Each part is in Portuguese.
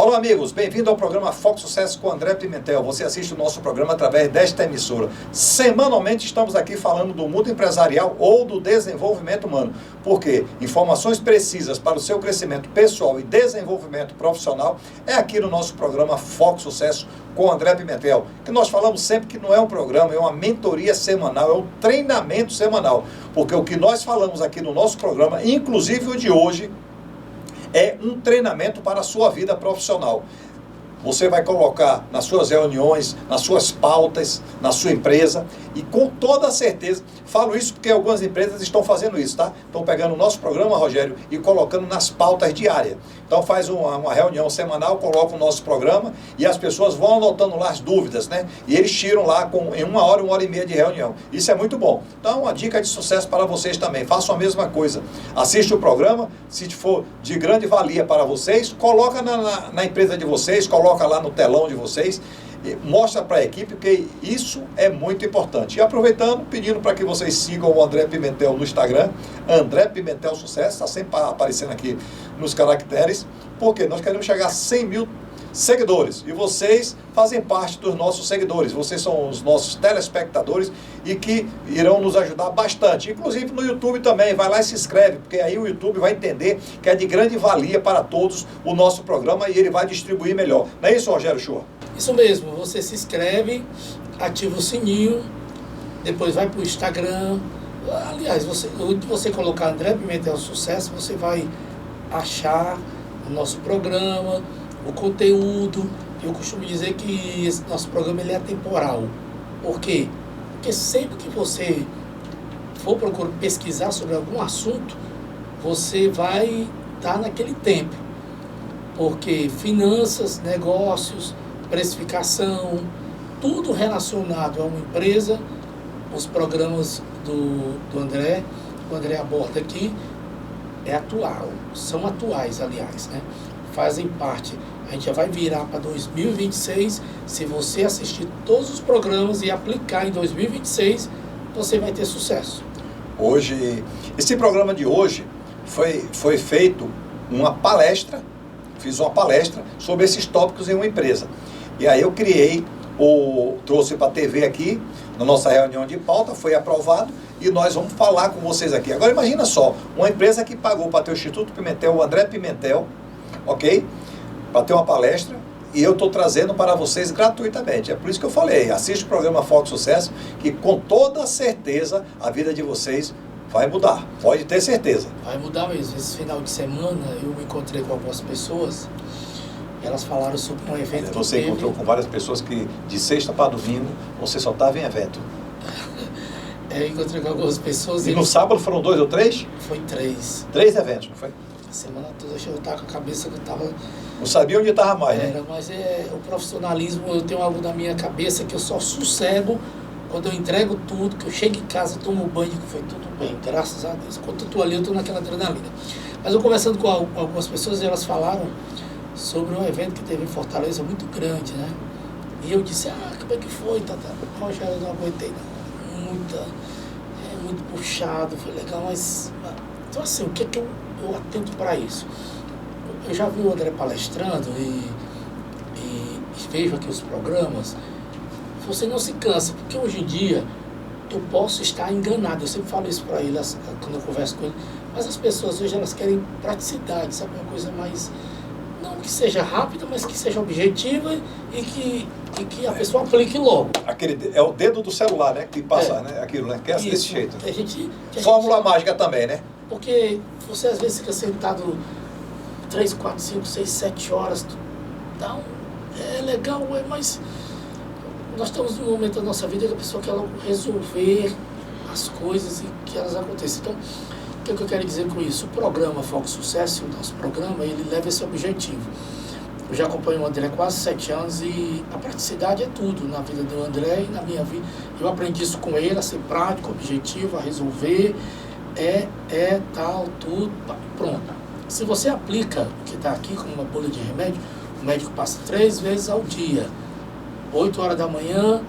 Olá amigos, bem-vindo ao programa Foco Sucesso com André Pimentel. Você assiste o nosso programa através desta emissora. Semanalmente estamos aqui falando do mundo empresarial ou do desenvolvimento humano. Porque informações precisas para o seu crescimento pessoal e desenvolvimento profissional é aqui no nosso programa Foco Sucesso com André Pimentel. Que nós falamos sempre que não é um programa, é uma mentoria semanal, é um treinamento semanal. Porque o que nós falamos aqui no nosso programa, inclusive o de hoje, é um treinamento para a sua vida profissional. Você vai colocar nas suas reuniões, nas suas pautas, na sua empresa, e com toda certeza, falo isso porque algumas empresas estão fazendo isso, tá? Estão pegando o nosso programa, Rogério, e colocando nas pautas diárias. Então faz uma reunião semanal, coloca o nosso programa e as pessoas vão anotando lá as dúvidas, né? E eles tiram lá em 1 hora e meia de reunião. Isso é muito bom. Então uma dica de sucesso para vocês também. Façam a mesma coisa. Assiste o programa, se for de grande valia para vocês, coloca na empresa de vocês, coloca lá no telão de vocês, mostra para a equipe, porque isso é muito importante. E aproveitando, pedindo para que vocês sigam o André Pimentel no Instagram, André Pimentel Sucesso, está sempre aparecendo aqui nos caracteres, porque nós queremos chegar a 100 mil seguidores, e vocês fazem parte dos nossos seguidores, vocês são os nossos telespectadores e que irão nos ajudar bastante, inclusive no YouTube também. Vai lá e se inscreve, porque aí o YouTube vai entender que é de grande valia para todos o nosso programa e ele vai distribuir melhor. Não é isso, Rogério Shoa? Isso mesmo, você se inscreve, ativa o sininho, depois vai para o Instagram. Aliás, onde você colocar André Pimentel Sucesso, você vai achar o nosso programa, o conteúdo. Eu costumo dizer que esse nosso programa ele é atemporal. Por quê? Porque sempre que você for procurar pesquisar sobre algum assunto, você vai estar naquele tempo. Porque finanças, negócios, precificação, tudo relacionado a uma empresa, os programas do André, o André aborda aqui, é atual, são atuais, aliás, né? Fazem parte. A gente já vai virar para 2026. Se você assistir todos os programas e aplicar em 2026, você vai ter sucesso. Hoje, esse programa de hoje foi feito uma palestra, fiz uma palestra sobre esses tópicos em uma empresa. E aí eu trouxe para a TV aqui, na nossa reunião de pauta, foi aprovado, e nós vamos falar com vocês aqui. Agora imagina só, uma empresa que pagou para ter o Instituto Pimentel, o André Pimentel, ok? Para ter uma palestra, e eu estou trazendo para vocês gratuitamente. É por isso que eu falei, assiste o programa Foco Sucesso, que com toda certeza a vida de vocês vai mudar, pode ter certeza. Vai mudar mesmo. Esse final de semana eu me encontrei com algumas pessoas, elas falaram sobre um evento que você encontrou com várias pessoas que de sexta para domingo você só estava em evento. Eu encontrei com algumas pessoas. E no sábado foram 2 ou 3? Foi 3. 3 eventos, não foi? A semana toda eu estava com a cabeça que eu estava... Não sabia onde estava mais, né? Mas o profissionalismo, eu tenho algo na minha cabeça que eu só sossego quando eu entrego tudo, que eu chego em casa, tomo banho, que foi tudo bem, graças a Deus. Quando eu estou ali, eu estou naquela adrenalina. Mas eu conversando com algumas pessoas, e elas falaram sobre um evento que teve em Fortaleza muito grande, né? E eu disse, como é que foi, Tata? Rogério, eu não aguentei, não. Muito puxado, foi legal, mas... Então assim, o que é que eu atento para isso? Eu já vi o André palestrando e vejo aqui os programas. Você não se cansa, porque hoje em dia eu posso estar enganado. Eu sempre falo isso para eles quando eu converso com ele. Mas as pessoas hoje elas querem praticidade, sabe? Uma coisa mais... Não que seja rápida, mas que seja objetiva e que a pessoa aplique logo. É o dedo do celular, né? Que passa, né? Aquilo, né? Que é desse jeito. Fórmula mágica também, né? Porque você às vezes fica sentado 3, 4, 5, 6, 7 horas. É legal, mas nós estamos num momento da nossa vida que a pessoa quer logo resolver as coisas e que elas aconteçam. Então, o que eu quero dizer com isso? O programa Foco Sucesso, o nosso programa, ele leva esse objetivo. Eu já acompanho o André há quase 7 anos e a praticidade é tudo na vida do André e na minha vida. Eu aprendi isso com ele, a ser prático, objetivo, a resolver, tal, tudo, pronto. Se você aplica o que está aqui como uma bolha de remédio, o médico passa 3 vezes ao dia, 8 horas da manhã,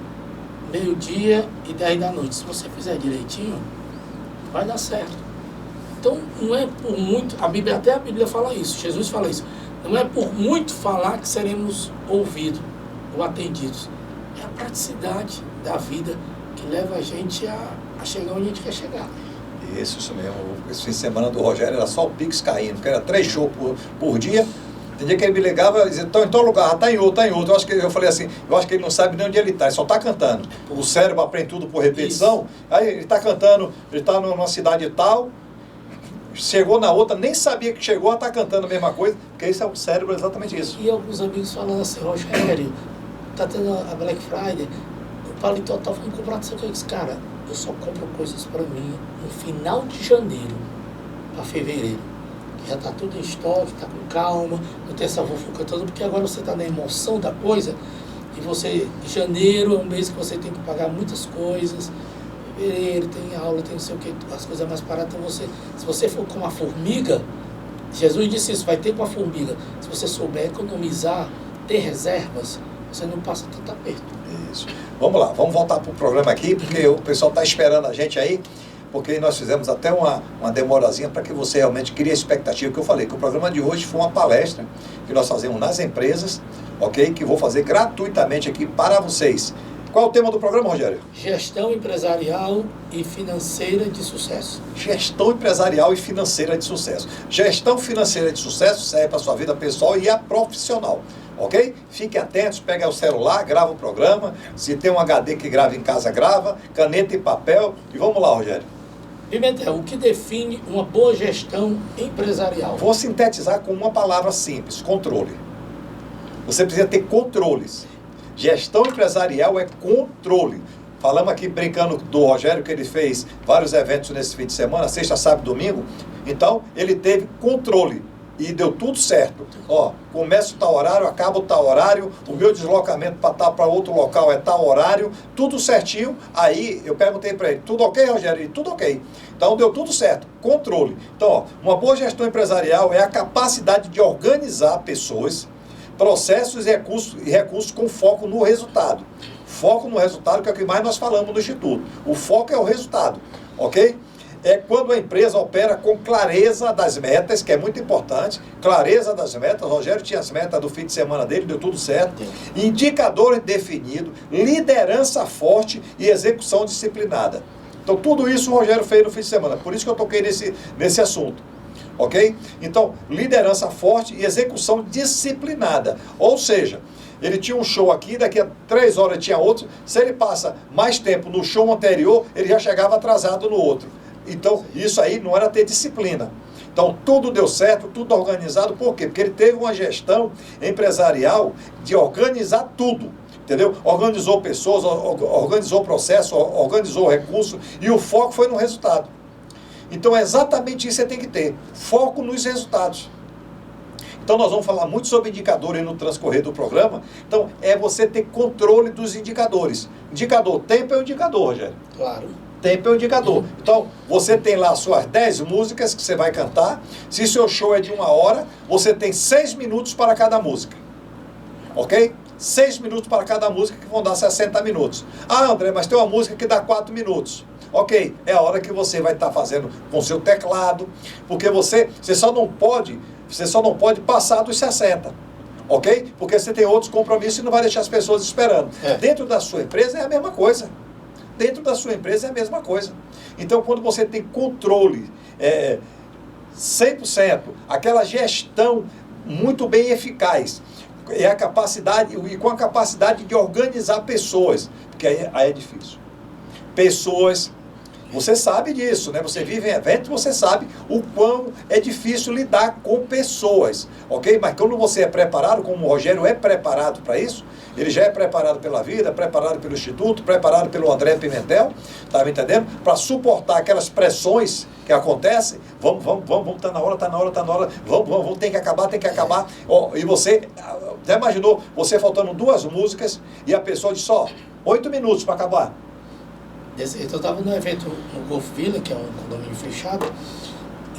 meio-dia e 10 da noite. Se você fizer direitinho, vai dar certo. Então, não é por muito... Até a Bíblia fala isso, Jesus fala isso. Não é por muito falar que seremos ouvidos ou atendidos. É a praticidade da vida que leva a gente a chegar onde a gente quer chegar. Isso mesmo. Esse fim de semana do Rogério era só o Pix caindo, porque era 3 shows por dia. Tem dia que ele me ligava e dizia, estão em tal lugar, está em outro, está em outro. Eu falei assim, eu acho que ele não sabe nem onde ele está, ele só está cantando. O cérebro aprende tudo por repetição. Isso. Aí ele está cantando, ele está numa cidade tal, chegou na outra, nem sabia que chegou, está cantando a mesma coisa, porque isso é o cérebro, exatamente isso. E alguns amigos falando assim, Rogério, está tendo a Black Friday, o Paletó está falando comprar não sei o que. Eu disse, cara, eu só compro coisas para mim no final de janeiro para fevereiro. Já está tudo em estoque, está com calma, não tem essa fofoca toda, porque agora você está na emoção da coisa, e você, janeiro é um mês que você tem que pagar muitas coisas, fevereiro tem aula, tem não sei o que, as coisas mais baratas, então se você for com uma formiga, Jesus disse isso, vai ter com a formiga, se você souber economizar, ter reservas, você não passa tanto aperto. Isso. Vamos lá, vamos voltar para o programa aqui, porque o pessoal está esperando a gente aí, porque nós fizemos até uma demorazinha para que você realmente crie a expectativa que eu falei, que o programa de hoje foi uma palestra que nós fazemos nas empresas, ok? Que vou fazer gratuitamente aqui para vocês. Qual é o tema do programa, Rogério? Gestão empresarial e financeira de sucesso. Gestão empresarial e financeira de sucesso. Gestão financeira de sucesso serve para a sua vida pessoal e a profissional. Ok? Fiquem atentos, pega o celular, grava o programa. Se tem um HD que grava em casa, grava. Caneta e papel. E vamos lá, Rogério. Pimentel, o que define uma boa gestão empresarial? Vou sintetizar com uma palavra simples, controle. Você precisa ter controles. Gestão empresarial é controle. Falamos aqui brincando do Rogério, que ele fez vários eventos nesse fim de semana, sexta, sábado e domingo. Então, ele teve controle e deu tudo certo. Ó, começa o tal horário, acaba o tal horário, o meu deslocamento para outro local é tal horário, tudo certinho. Aí eu perguntei para ele, tudo ok, Rogério? Ele, tudo ok. Então deu tudo certo, controle. Então, ó, uma boa gestão empresarial é a capacidade de organizar pessoas, processos e recursos com foco no resultado. Foco no resultado, que é o que mais nós falamos no Instituto. O foco é o resultado, ok? É quando a empresa opera com clareza das metas, que é muito importante, clareza das metas. O Rogério tinha as metas do fim de semana dele, deu tudo certo. Indicadores definidos, liderança forte e execução disciplinada. Então, tudo isso o Rogério fez no fim de semana. Por isso que eu toquei nesse assunto. Ok? Então, liderança forte e execução disciplinada. Ou seja, ele tinha um show aqui, daqui a 3 horas tinha outro. Se ele passa mais tempo no show anterior, ele já chegava atrasado no outro. Então, isso aí não era ter disciplina. Então, tudo deu certo, tudo organizado. Por quê? Porque ele teve uma gestão empresarial de organizar tudo. Entendeu? Organizou pessoas, organizou processo, organizou recurso e o foco foi no resultado. Então, é exatamente isso que você tem que ter. Foco nos resultados. Então, nós vamos falar muito sobre indicadores no transcorrer do programa. Então, é você ter controle dos indicadores. Indicador, tempo é um indicador, Rogério. Claro. Tempo é um indicador. Então, você tem lá suas 10 músicas que você vai cantar. Se seu show é de 1 hora, você tem 6 minutos para cada música. Ok? 6 minutos para cada música, que vão dar 60 minutos. Ah, André, mas tem uma música que dá 4 minutos. Ok, é a hora que você vai estar fazendo com o seu teclado, porque você só não pode passar dos 60. Ok? Porque você tem outros compromissos e não vai deixar as pessoas esperando. Dentro da sua empresa é a mesma coisa. Dentro da sua empresa é a mesma coisa. Então, quando você tem controle 100%, aquela gestão muito bem eficaz, é a capacidade, e com a capacidade de organizar pessoas, porque aí é difícil. Pessoas, você sabe disso, né? Você vive em eventos, você sabe o quão é difícil lidar com pessoas, ok? Mas quando você é preparado, como o Rogério é preparado para isso, ele já é preparado pela vida, preparado pelo Instituto, preparado pelo André Pimentel, tá me entendendo? Para suportar aquelas pressões que acontecem. Vamos, tá na hora, vamos, tem que acabar. Oh, e você, já imaginou, você faltando 2 músicas e a pessoa diz só 8 minutos para acabar. Eu estava no evento no Golf Villa, que é um condomínio fechado,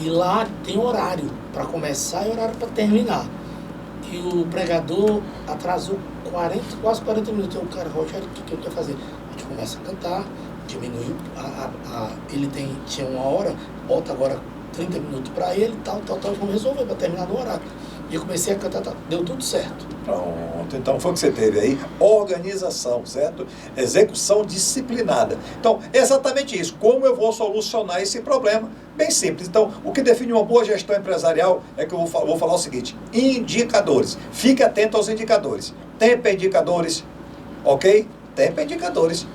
e lá tem horário para começar e horário para terminar. E o pregador atrasou quase 40 minutos. Eu, cara, Rogério, o que eu quero fazer? A gente começa a cantar, diminui, ele tinha 1 hora, bota agora 30 minutos para ele, tal, vamos resolver para terminar no horário. E eu comecei a cantar, deu tudo certo. Pronto, então foi o que você teve aí, organização, certo? Execução disciplinada. Então, é exatamente isso, como eu vou solucionar esse problema? Bem simples. Então, o que define uma boa gestão empresarial é que eu vou falar o seguinte, indicadores. Fique atento aos indicadores. Tempo é indicadores, ok? Tempo é indicadores.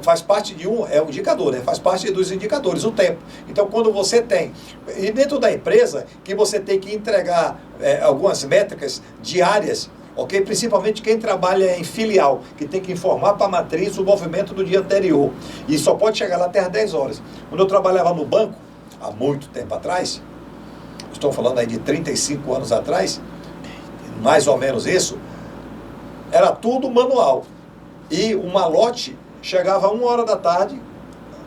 Faz parte de um indicador, né? Faz parte dos indicadores, o tempo. Então, quando você tem, e dentro da empresa, que você tem que entregar algumas métricas diárias, ok? Principalmente quem trabalha em filial, que tem que informar para a matriz o movimento do dia anterior. E só pode chegar lá até às 10 horas. Quando eu trabalhava no banco, há muito tempo atrás, estou falando aí de 35 anos atrás, mais ou menos isso, era tudo manual. E o malote chegava a 1h da tarde,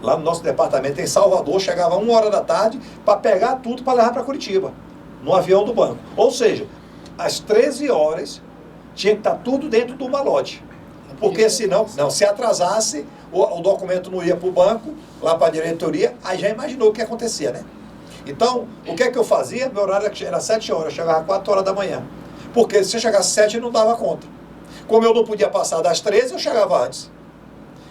lá no nosso departamento em Salvador, chegava a 1h da tarde para pegar tudo para levar para Curitiba, no avião do banco. Ou seja, às 13 horas tinha que estar tudo dentro do malote. Porque senão, se atrasasse, o documento não ia para o banco, lá para a diretoria, aí já imaginou o que acontecia, né? Então, o que é que eu fazia? Meu horário era 7 horas, eu chegava às 4 horas da manhã. Porque se eu chegasse às 7, não dava conta. Como eu não podia passar das 13, eu chegava antes.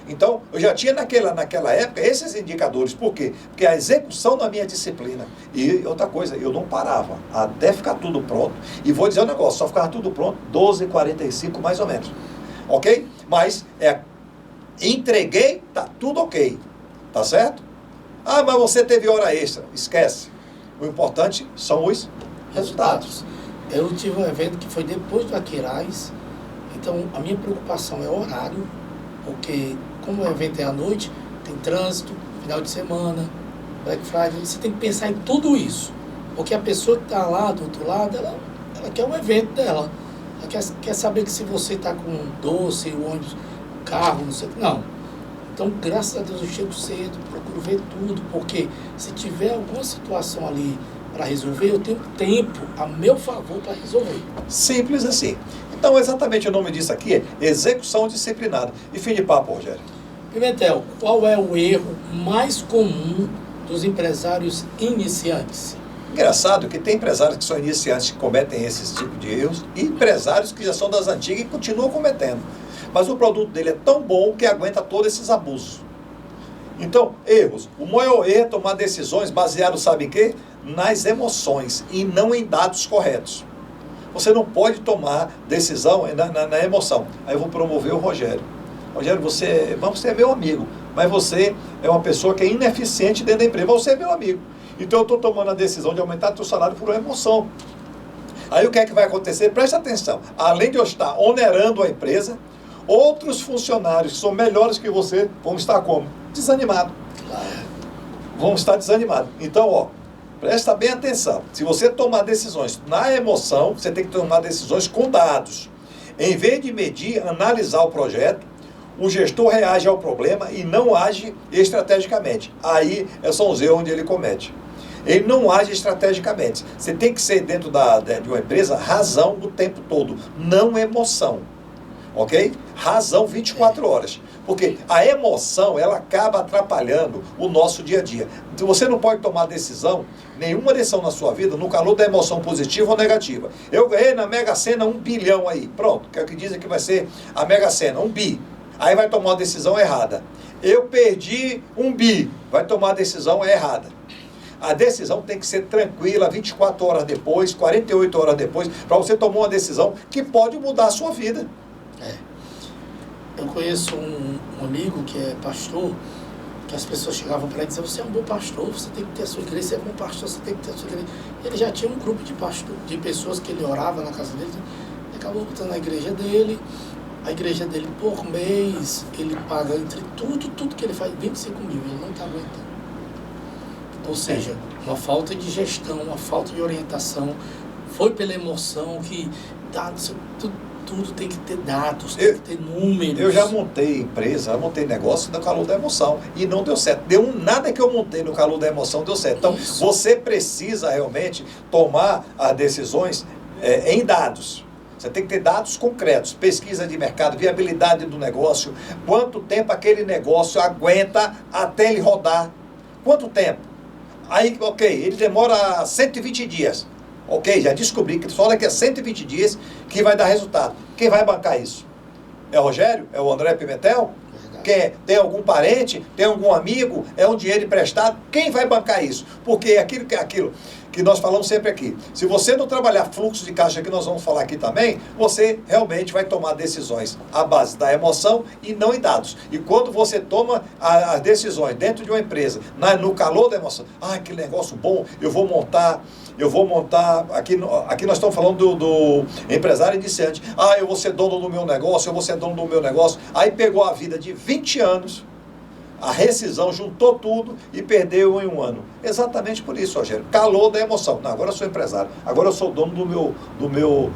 Então, eu já tinha naquela época esses indicadores. Por quê? Porque a execução da minha disciplina. E outra coisa, eu não parava até ficar tudo pronto. E vou dizer um negócio, só ficava tudo pronto 12h45 mais ou menos. Ok? Mas, entreguei, tá tudo ok. Tá certo? Ah, mas você teve hora extra. Esquece. O importante são os resultados. Eu tive um evento que foi depois do Aquiraz. Então, a minha preocupação é o horário. Porque, como o evento é à noite, tem trânsito, final de semana, Black Friday, você tem que pensar em tudo isso. Porque a pessoa que está lá do outro lado, ela quer o evento dela. Ela quer saber que se você está com doce, ônibus, carro, não sei o que. Não. Então, graças a Deus, eu chego cedo, procuro ver tudo, porque se tiver alguma situação ali para resolver, eu tenho tempo a meu favor para resolver. Simples assim. Então, exatamente o nome disso aqui é execução disciplinada. E fim de papo, Rogério. Pimentel, qual é o erro mais comum dos empresários iniciantes? Engraçado que tem empresários que são iniciantes que cometem esses tipos de erros e empresários que já são das antigas e continuam cometendo. Mas o produto dele é tão bom que aguenta todos esses abusos. Então, erros. O maior erro é tomar decisões baseadas, sabe em quê? Nas emoções e não em dados corretos. Você não pode tomar decisão na emoção. Aí eu vou promover o Rogério. Rogério, você é meu amigo, mas você é uma pessoa que é ineficiente dentro da empresa. Mas você é meu amigo. Então eu estou tomando a decisão de aumentar o seu salário por uma emoção. Aí o que é que vai acontecer? Presta atenção. Além de eu estar onerando a empresa, outros funcionários que são melhores que você vão estar como? Desanimados. Vão estar desanimados. Então, presta bem atenção. Se você tomar decisões na emoção, você tem que tomar decisões com dados. Em vez de medir, analisar o projeto, o gestor reage ao problema e não age estrategicamente. Aí são os erros onde ele comete. Ele não age estrategicamente. Você tem que ser, dentro de uma empresa, razão o tempo todo, não emoção. Ok? Razão 24 horas. Porque a emoção, ela acaba atrapalhando o nosso dia a dia. Então, você não pode tomar nenhuma decisão na sua vida, no calor da emoção positiva ou negativa. Eu ganhei na Mega Sena 1 bilhão aí. Pronto, que é o que dizem que vai ser a Mega Sena, 1 bi. Aí vai tomar uma decisão errada. Eu perdi 1 bi, vai tomar a decisão errada. A decisão tem que ser tranquila, 24 horas depois, 48 horas depois, para você tomar uma decisão que pode mudar a sua vida. Eu conheço um amigo que é pastor, que as pessoas chegavam para ele e diziam, você é um bom pastor, você tem que ter a sua igreja, você é um bom pastor, você tem que ter a sua igreja. Ele já tinha um grupo de pessoas que ele orava na casa dele, ele acabou botando na igreja dele, a igreja dele por mês, ele paga entre tudo que ele faz, 25 mil, ele não está aguentando. Ou seja, uma falta de gestão, uma falta de orientação, foi pela emoção que tudo tem que ter dados, tem que ter números. Eu já montei empresa, montei negócio no calor da emoção e não deu certo. Nada que eu montei no calor da emoção deu certo. Então, você precisa realmente tomar as decisões em dados. Você tem que ter dados concretos, pesquisa de mercado, viabilidade do negócio, quanto tempo aquele negócio aguenta até ele rodar. Quanto tempo? Aí, ok, ele demora 120 dias. Ok, já descobri que só daqui a 120 dias que vai dar resultado. Quem vai bancar isso? É o Rogério? É o André Pimentel? Tem algum parente? Tem algum amigo? É um dinheiro emprestado? Quem vai bancar isso? Porque aquilo que nós falamos sempre aqui, se você não trabalhar fluxo de caixa, que nós vamos falar aqui também, você realmente vai tomar decisões à base da emoção e não em dados. E quando você toma as decisões dentro de uma empresa, no calor da emoção, que negócio bom, eu vou montar, aqui nós estamos falando do empresário iniciante, eu vou ser dono do meu negócio, aí pegou a vida de 20 anos, a rescisão juntou tudo e perdeu em um ano. Exatamente por isso, Rogério. Calor da emoção. Não, agora eu sou empresário. Agora eu sou dono do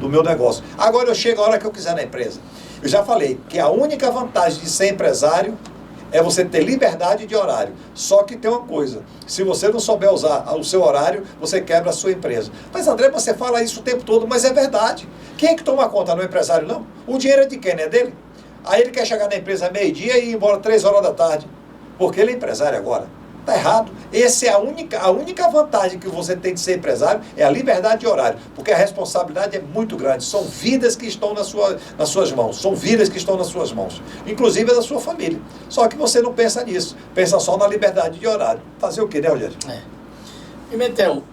meu negócio. Agora eu chego a hora que eu quiser na empresa. Eu já falei que a única vantagem de ser empresário é você ter liberdade de horário. Só que tem uma coisa. Se você não souber usar o seu horário, você quebra a sua empresa. Mas, André, você fala isso o tempo todo, mas é verdade. Quem é que toma conta? Não é o empresário, não? O dinheiro é de quem? Não é dele? Aí ele quer chegar na empresa meio-dia e ir embora 3 horas da tarde. Porque ele é empresário agora. Está errado. Essa é a única vantagem que você tem de ser empresário, é a liberdade de horário. Porque a responsabilidade é muito grande. São vidas que estão nas suas mãos. São vidas que estão nas suas mãos. Inclusive da sua família. Só que você não pensa nisso. Pensa só na liberdade de horário. Fazer o quê, né, Rogério? Pimentel,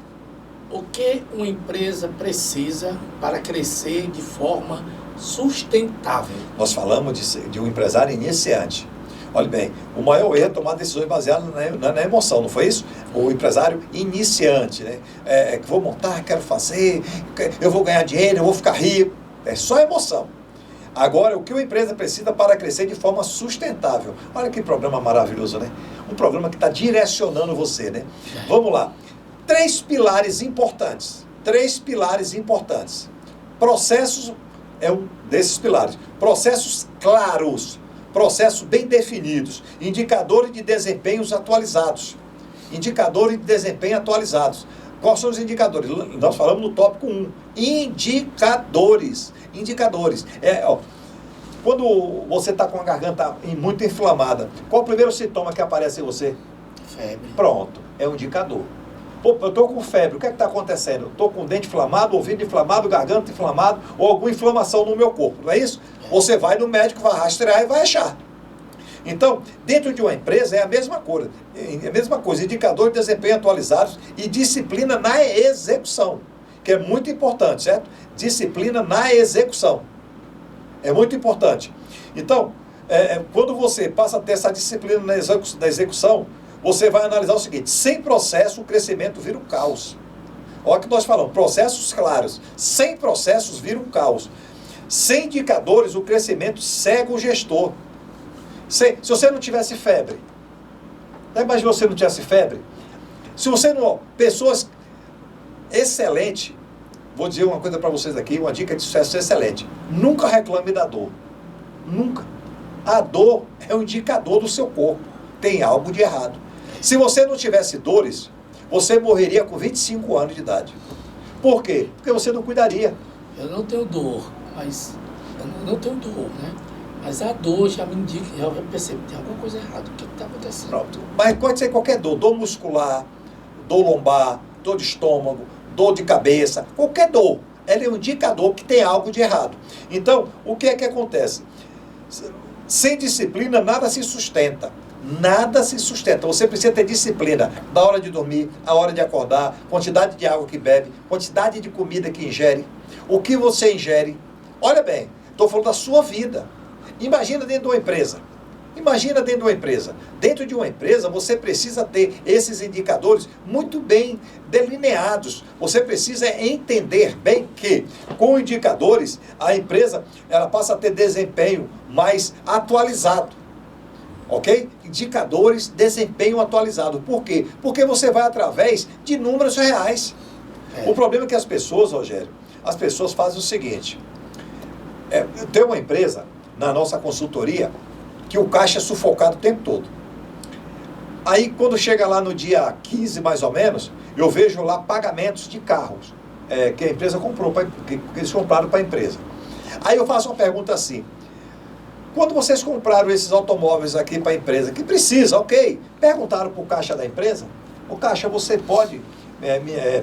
o que uma empresa precisa para crescer de forma sustentável? Nós falamos de um empresário iniciante. Olha bem, o maior erro é tomar decisões baseadas na emoção, não foi isso? O empresário iniciante, né? Que vou montar, quero fazer, eu vou ganhar dinheiro, eu vou ficar rico. É só emoção. Agora, o que uma empresa precisa para crescer de forma sustentável? Olha que programa maravilhoso, né? Um programa que está direcionando você, né? Vamos lá. 3 pilares importantes. Processos é um desses pilares. Processos claros. Processos bem definidos, indicadores de desempenhos atualizados. Quais são os indicadores? Nós falamos no tópico 1. Indicadores. Quando você está com a garganta muito inflamada, qual é o primeiro sintoma que aparece em você? Febre. Pronto, é um indicador. Pô, eu estou com febre, o que é que está acontecendo? Estou com o dente inflamado, ouvido inflamado, garganta inflamado, ou alguma inflamação no meu corpo, não é isso? Você vai no médico, vai rastrear e vai achar. Então, dentro de uma empresa é a mesma coisa, indicador de desempenho atualizados e disciplina na execução, que é muito importante, certo? Disciplina na execução, é muito importante. Então, quando você passa a ter essa disciplina na execução, você vai analisar o seguinte: sem processo o crescimento vira um caos. Olha o que nós falamos, processos claros, sem processos vira um caos. Sem indicadores, o crescimento cega o gestor. Se você não tivesse febre, imagina se você não tivesse febre? Se você não... Pessoas excelentes, vou dizer uma coisa para vocês aqui, uma dica de sucesso excelente. Nunca reclame da dor. Nunca. A dor é um indicador do seu corpo. Tem algo de errado. Se você não tivesse dores, você morreria com 25 anos de idade. Por quê? Porque você não cuidaria. Eu não tenho dor. Mas eu não tenho dor, né? Mas a dor já me indica, já percebo que tem alguma coisa errada. O que está acontecendo? Pronto. Mas pode ser qualquer dor. Dor muscular, dor lombar, dor de estômago, dor de cabeça. Qualquer dor. Ela é um indicador que tem algo de errado. Então, o que é que acontece? Sem disciplina, nada se sustenta. Você precisa ter disciplina na hora de dormir, a hora de acordar, quantidade de água que bebe, quantidade de comida que ingere, o que você ingere. Olha bem, estou falando da sua vida. Imagina dentro de uma empresa. Dentro de uma empresa, você precisa ter esses indicadores muito bem delineados. Você precisa entender bem que, com indicadores, a empresa ela passa a ter desempenho mais atualizado. Ok? Indicadores, desempenho atualizado. Por quê? Porque você vai através de números reais. O problema é que as pessoas, Rogério, as pessoas fazem o seguinte. Tem uma empresa, na nossa consultoria, que o caixa é sufocado o tempo todo. Aí, quando chega lá no dia 15, mais ou menos, eu vejo lá pagamentos de carros que a empresa comprou, que eles compraram para a empresa. Aí eu faço uma pergunta assim: quando vocês compraram esses automóveis aqui para a empresa, que precisa, ok, perguntaram para o caixa da empresa? O caixa, você pode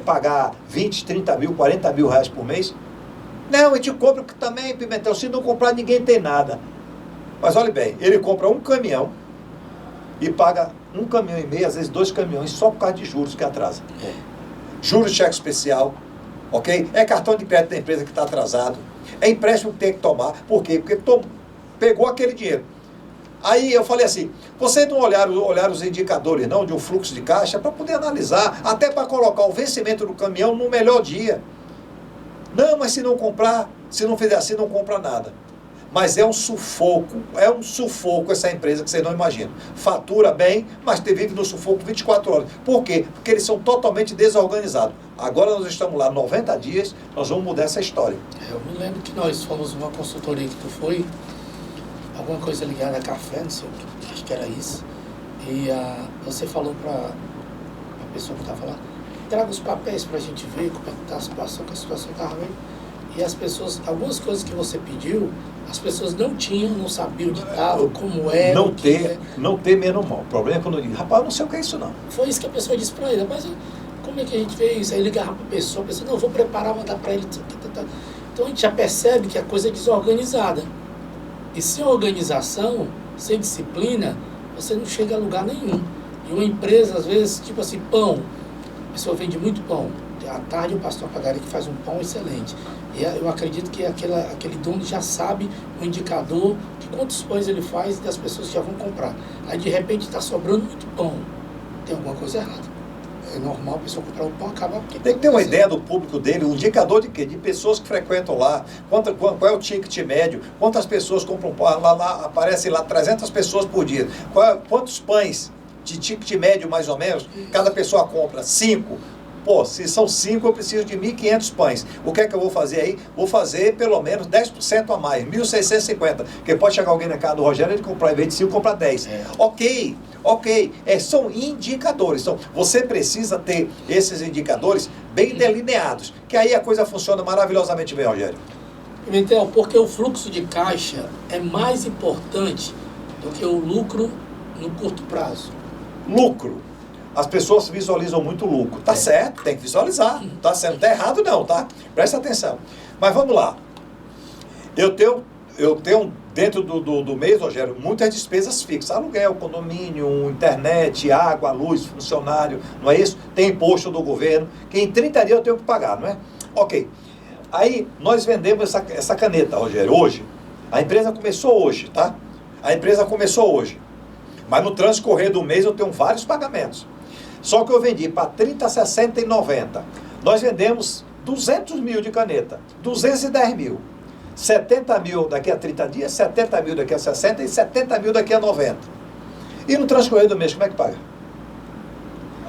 pagar 20, 30 mil, 40 mil reais por mês? Não, a gente compra também, Pimentel, se não comprar ninguém tem nada. Mas olha bem, ele compra um caminhão e paga 1,5 caminhão, às vezes 2 caminhões, só por causa de juros que atrasa. Juros de cheque especial, ok? É cartão de crédito da empresa que está atrasado. É empréstimo que tem que tomar. Por quê? Porque pegou aquele dinheiro. Aí eu falei assim, vocês não olharam os indicadores não, de um fluxo de caixa para poder analisar, até para colocar o vencimento do caminhão no melhor dia. Não, mas se não comprar, se não fizer assim, não compra nada. Mas é um sufoco essa empresa que vocês não imaginam. Fatura bem, mas vive no sufoco 24 horas. Por quê? Porque eles são totalmente desorganizados. Agora nós estamos lá 90 dias, nós vamos mudar essa história. Eu me lembro que nós fomos uma consultoria que tu foi, alguma coisa ligada a café, não sei o que, acho que era isso. E você falou para a pessoa que estava lá, traga os papéis para a gente ver como é que está a situação, que a situação estava bem. E as pessoas, algumas coisas que você pediu, as pessoas não tinham, não sabiam onde estava, como era. Não ter menos mal. O problema é quando eu digo, rapaz, eu não sei o que é isso não. Foi isso que a pessoa disse para ele, mas como é que a gente fez isso? Aí ligava para a pessoa, não, eu vou preparar, mandar para ele. Então a gente já percebe que a coisa é desorganizada. E sem organização, sem disciplina, você não chega a lugar nenhum. E uma empresa, às vezes, tipo assim, pão, a pessoa vende muito pão. À tarde o pastor padaria que faz um pão excelente. E eu acredito que aquele dono já sabe o indicador de quantos pães ele faz e das pessoas que já vão comprar. Aí de repente está sobrando muito pão. Tem alguma coisa errada. É normal a pessoa comprar o pão, acaba... Tem que ter uma ideia do público dele, um indicador de quê? De pessoas que frequentam lá, qual é o ticket médio, quantas pessoas compram pão, lá aparecem lá 300 pessoas por dia. Quantos pães de ticket médio mais ou menos, cada pessoa compra? 5. Pô, se são 5, eu preciso de 1.500 pães. O que é que eu vou fazer aí? Vou fazer pelo menos 10% a mais, 1.650. Porque pode chegar alguém na casa do Rogério, ele comprar, em vez de 5, comprar 10. Ok. São indicadores. Então, você precisa ter esses indicadores bem delineados, que aí a coisa funciona maravilhosamente bem, Rogério. Pimentel, porque o fluxo de caixa é mais importante do que o lucro no curto prazo. Lucro. As pessoas visualizam muito lucro. Tá certo, tem que visualizar. Tá certo, não tá errado não, tá? Presta atenção. Mas vamos lá. Eu tenho dentro do mês, Rogério, muitas despesas fixas. Aluguel, condomínio, internet, água, luz, funcionário, não é isso? Tem imposto do governo, que em 30 dias eu tenho que pagar, não é? Ok. Aí, nós vendemos essa caneta, Rogério, hoje. A empresa começou hoje, tá? A empresa começou hoje. Mas no transcorrer do mês eu tenho vários pagamentos. Só que eu vendi para 30, 60 e 90. Nós vendemos 200 mil de caneta, 210 mil. 70 mil daqui a 30 dias, 70 mil daqui a 60 e 70 mil daqui a 90. E no transcorrer do mês, como é que paga?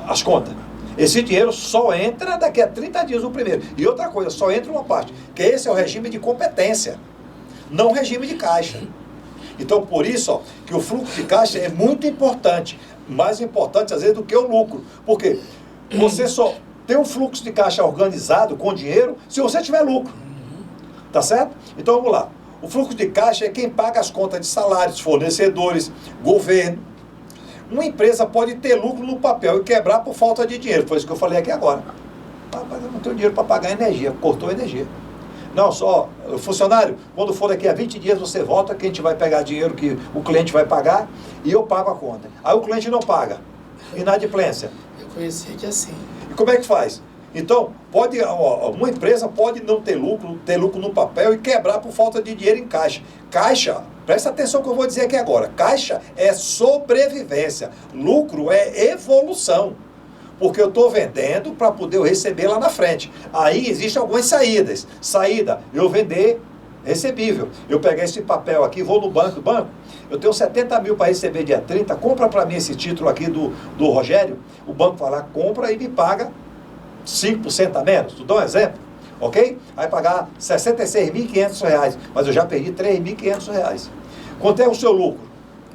As contas. Esse dinheiro só entra daqui a 30 dias o primeiro. E outra coisa, só entra uma parte, que esse é o regime de competência, não o regime de caixa. Então, por isso, que o fluxo de caixa é muito importante, mais importante, às vezes, do que o lucro. Porque você só tem um fluxo de caixa organizado com dinheiro se você tiver lucro. Tá certo? Então, vamos lá. O fluxo de caixa é quem paga as contas de salários, fornecedores, governo. Uma empresa pode ter lucro no papel e quebrar por falta de dinheiro. Foi isso que eu falei aqui agora. Mas eu não tenho dinheiro para pagar energia, cortou a energia. Não, só, funcionário, quando for daqui a 20 dias você volta, que a gente vai pegar dinheiro que o cliente vai pagar e eu pago a conta. Aí o cliente não paga. Inadimplência. Eu conheci gente assim. E como é que faz? Então, uma empresa pode não ter lucro no papel e quebrar por falta de dinheiro em caixa. Caixa, presta atenção no que eu vou dizer aqui agora. Caixa é sobrevivência. Lucro é evolução. Porque eu estou vendendo para poder eu receber lá na frente. Aí existem algumas saídas. Saída, eu vender recebível. Eu pegar esse papel aqui, vou no banco. Eu tenho 70 mil para receber dia 30, compra para mim esse título aqui do Rogério. O banco vai lá, compra e me paga 5% a menos. Tu dá um exemplo, ok? Vai pagar R$ 66.500, mas eu já perdi R$ 3.500. Quanto é o seu lucro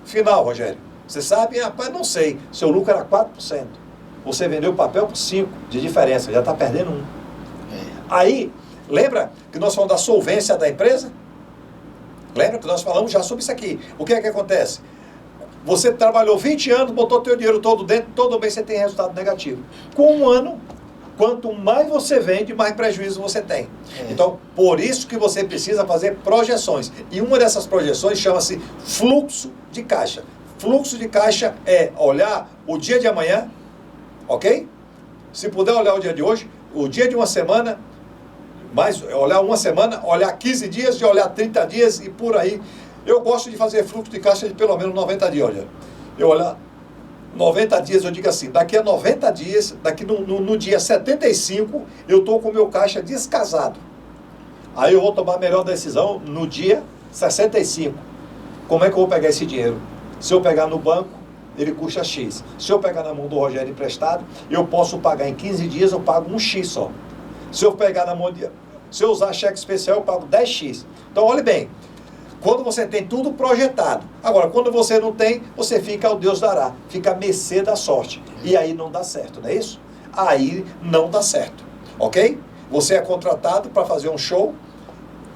final, Rogério? Você sabe? Rapaz, não sei. Seu lucro era 4%. Você vendeu o papel por 5 de diferença, já está perdendo 1. Aí, lembra que nós falamos da solvência da empresa? Lembra que nós falamos já sobre isso aqui? O que é que acontece? Você trabalhou 20 anos, botou teu dinheiro todo dentro, todo mês você tem resultado negativo. Com um ano, Quanto mais você vende, mais prejuízo você tem. Então, por isso que você precisa fazer projeções. E uma dessas projeções chama-se fluxo de caixa. Fluxo de caixa é olhar o dia de amanhã, ok? Se puder olhar o dia de hoje, o dia de uma semana, mas olhar uma semana, olhar 15 dias, e olhar 30 dias e por aí. Eu gosto de fazer fluxo de caixa de pelo menos 90 dias, olha. Eu olhar 90 dias, eu digo assim, daqui a 90 dias, daqui no dia 75, eu estou com o meu caixa descasado. Aí eu vou tomar a melhor decisão no dia 65. Como é que eu vou pegar esse dinheiro? Se eu pegar no banco, ele custa X. Se eu pegar na mão do Rogério emprestado, eu posso pagar em 15 dias, eu pago um X só. Se eu pegar na mão de... Se eu usar cheque especial, eu pago 10X. Então, olhe bem. Quando você tem tudo projetado. Agora, quando você não tem, você fica ao Deus dará. Fica à mercê da sorte. E aí não dá certo, não é isso? Aí não dá certo. Ok? Você é contratado para fazer um show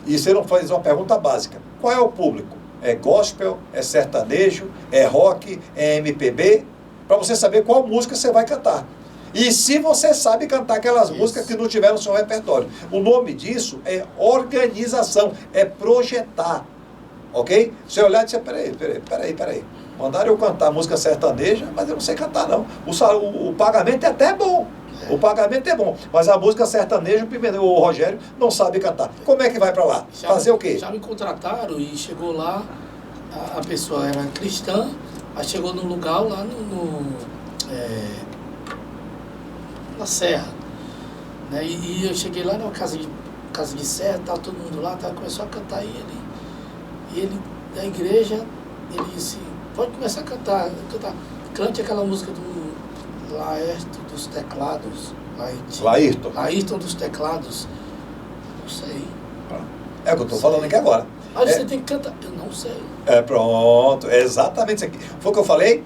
e você não faz uma pergunta básica. Qual é o público? É gospel, é sertanejo, é rock, é MPB? Para você saber qual música você vai cantar. E se você sabe cantar aquelas músicas que não tiveram no seu repertório. O nome disso é organização, é projetar. Ok? Você olhar e dizer, peraí. Mandaram eu cantar música sertaneja, mas eu não sei cantar não. O pagamento é até bom. O pagamento é bom, mas a música sertaneja, o Rogério não sabe cantar. Como é que vai para lá? Fazer o quê? Já me contrataram e chegou lá, a pessoa era cristã, mas chegou num lugar lá na Serra. Né? E eu cheguei lá numa casa de serra, tava todo mundo lá, começou a cantar e ele da igreja, ele disse, pode começar a cantar, cante aquela música do Laerto dos teclados. Laírton dos teclados. Não sei. É o que eu estou falando aqui agora. Mas você tem que cantar. Eu não sei. Pronto. É exatamente isso aqui. Foi o que eu falei.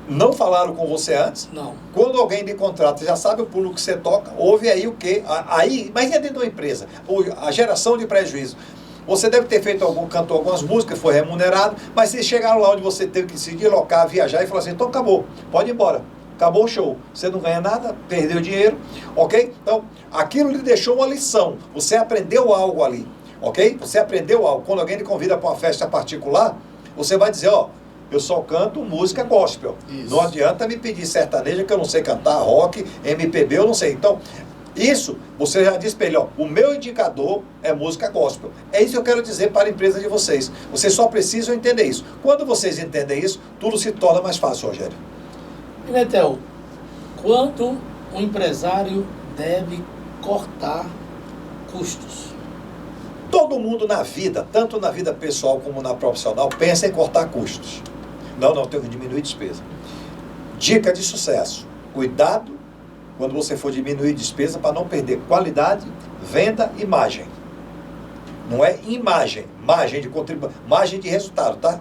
Não falaram com você antes? Não. Quando alguém lhe contrata, já sabe o público que você toca, ouve aí o quê? Aí, mas é dentro da empresa. A geração de prejuízo. Você deve ter cantou algumas músicas, foi remunerado, mas vocês chegaram lá onde você teve que se deslocar, viajar e falar assim, então acabou, pode ir embora. Acabou o show. Você não ganha nada, perdeu dinheiro, ok? Então, aquilo lhe deixou uma lição. Você aprendeu algo ali, ok? Você aprendeu algo. Quando alguém lhe convida para uma festa particular, você vai dizer, ó, eu só canto música gospel. Isso. Não adianta me pedir sertaneja que eu não sei cantar, rock, MPB, eu não sei. Então, isso, você já disse para ele, ó, o meu indicador é música gospel. É isso que eu quero dizer para a empresa de vocês. Vocês só precisam entender isso. Quando vocês entendem isso, tudo se torna mais fácil, Rogério. Pimentel, quanto um empresário deve cortar custos? Todo mundo na vida, tanto na vida pessoal como na profissional, pensa em cortar custos. Não, tem que diminuir despesa. Dica de sucesso. Cuidado quando você for diminuir despesa para não perder qualidade, venda e margem. Não é imagem, margem de contribuição, margem de resultado, tá?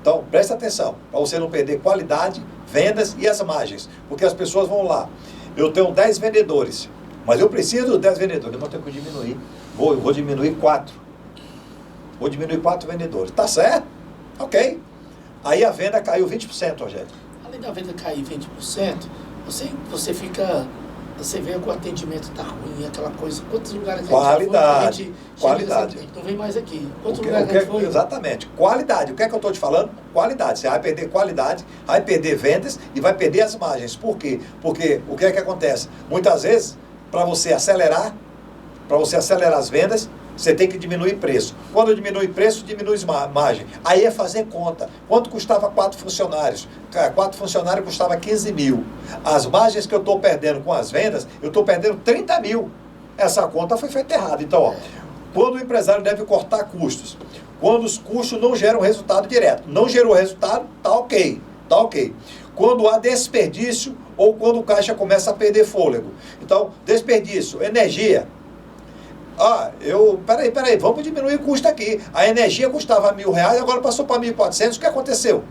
Então, presta atenção, para você não perder qualidade, vendas e as margens. Porque as pessoas vão lá, eu tenho 10 vendedores, mas eu preciso dos 10 vendedores, eu vou ter que diminuir. Vou diminuir 4. Vou diminuir 4 vendedores. Tá certo? Ok. Aí a venda caiu 20%, Rogério. Além da venda cair 20%, você fica... Você vê que o atendimento está ruim, aquela coisa. Quantos lugares qualidade, qualidade. A gente não vem mais aqui. Quantos lugares a gente foi? Exatamente. Qualidade. O que é que eu estou te falando? Qualidade. Você vai perder qualidade, vai perder vendas e vai perder as margens. Por quê? Porque o que é que acontece? Muitas vezes, para você acelerar as vendas, você tem que diminuir preço. Quando diminui preço, diminui margem. Aí é fazer conta. Quanto custava 4 funcionários? 4 funcionários custava 15 mil. As margens que eu estou perdendo com as vendas, eu estou perdendo 30 mil. Essa conta foi feita errada. Então, ó, quando o empresário deve cortar custos? Quando os custos não geram resultado direto. Não gerou resultado, tá ok. Tá ok. Quando há desperdício ou quando o caixa começa a perder fôlego. Então, desperdício, energia. Peraí, vamos diminuir o custo aqui. A energia custava R$1.000, agora passou para 1.400, o que aconteceu?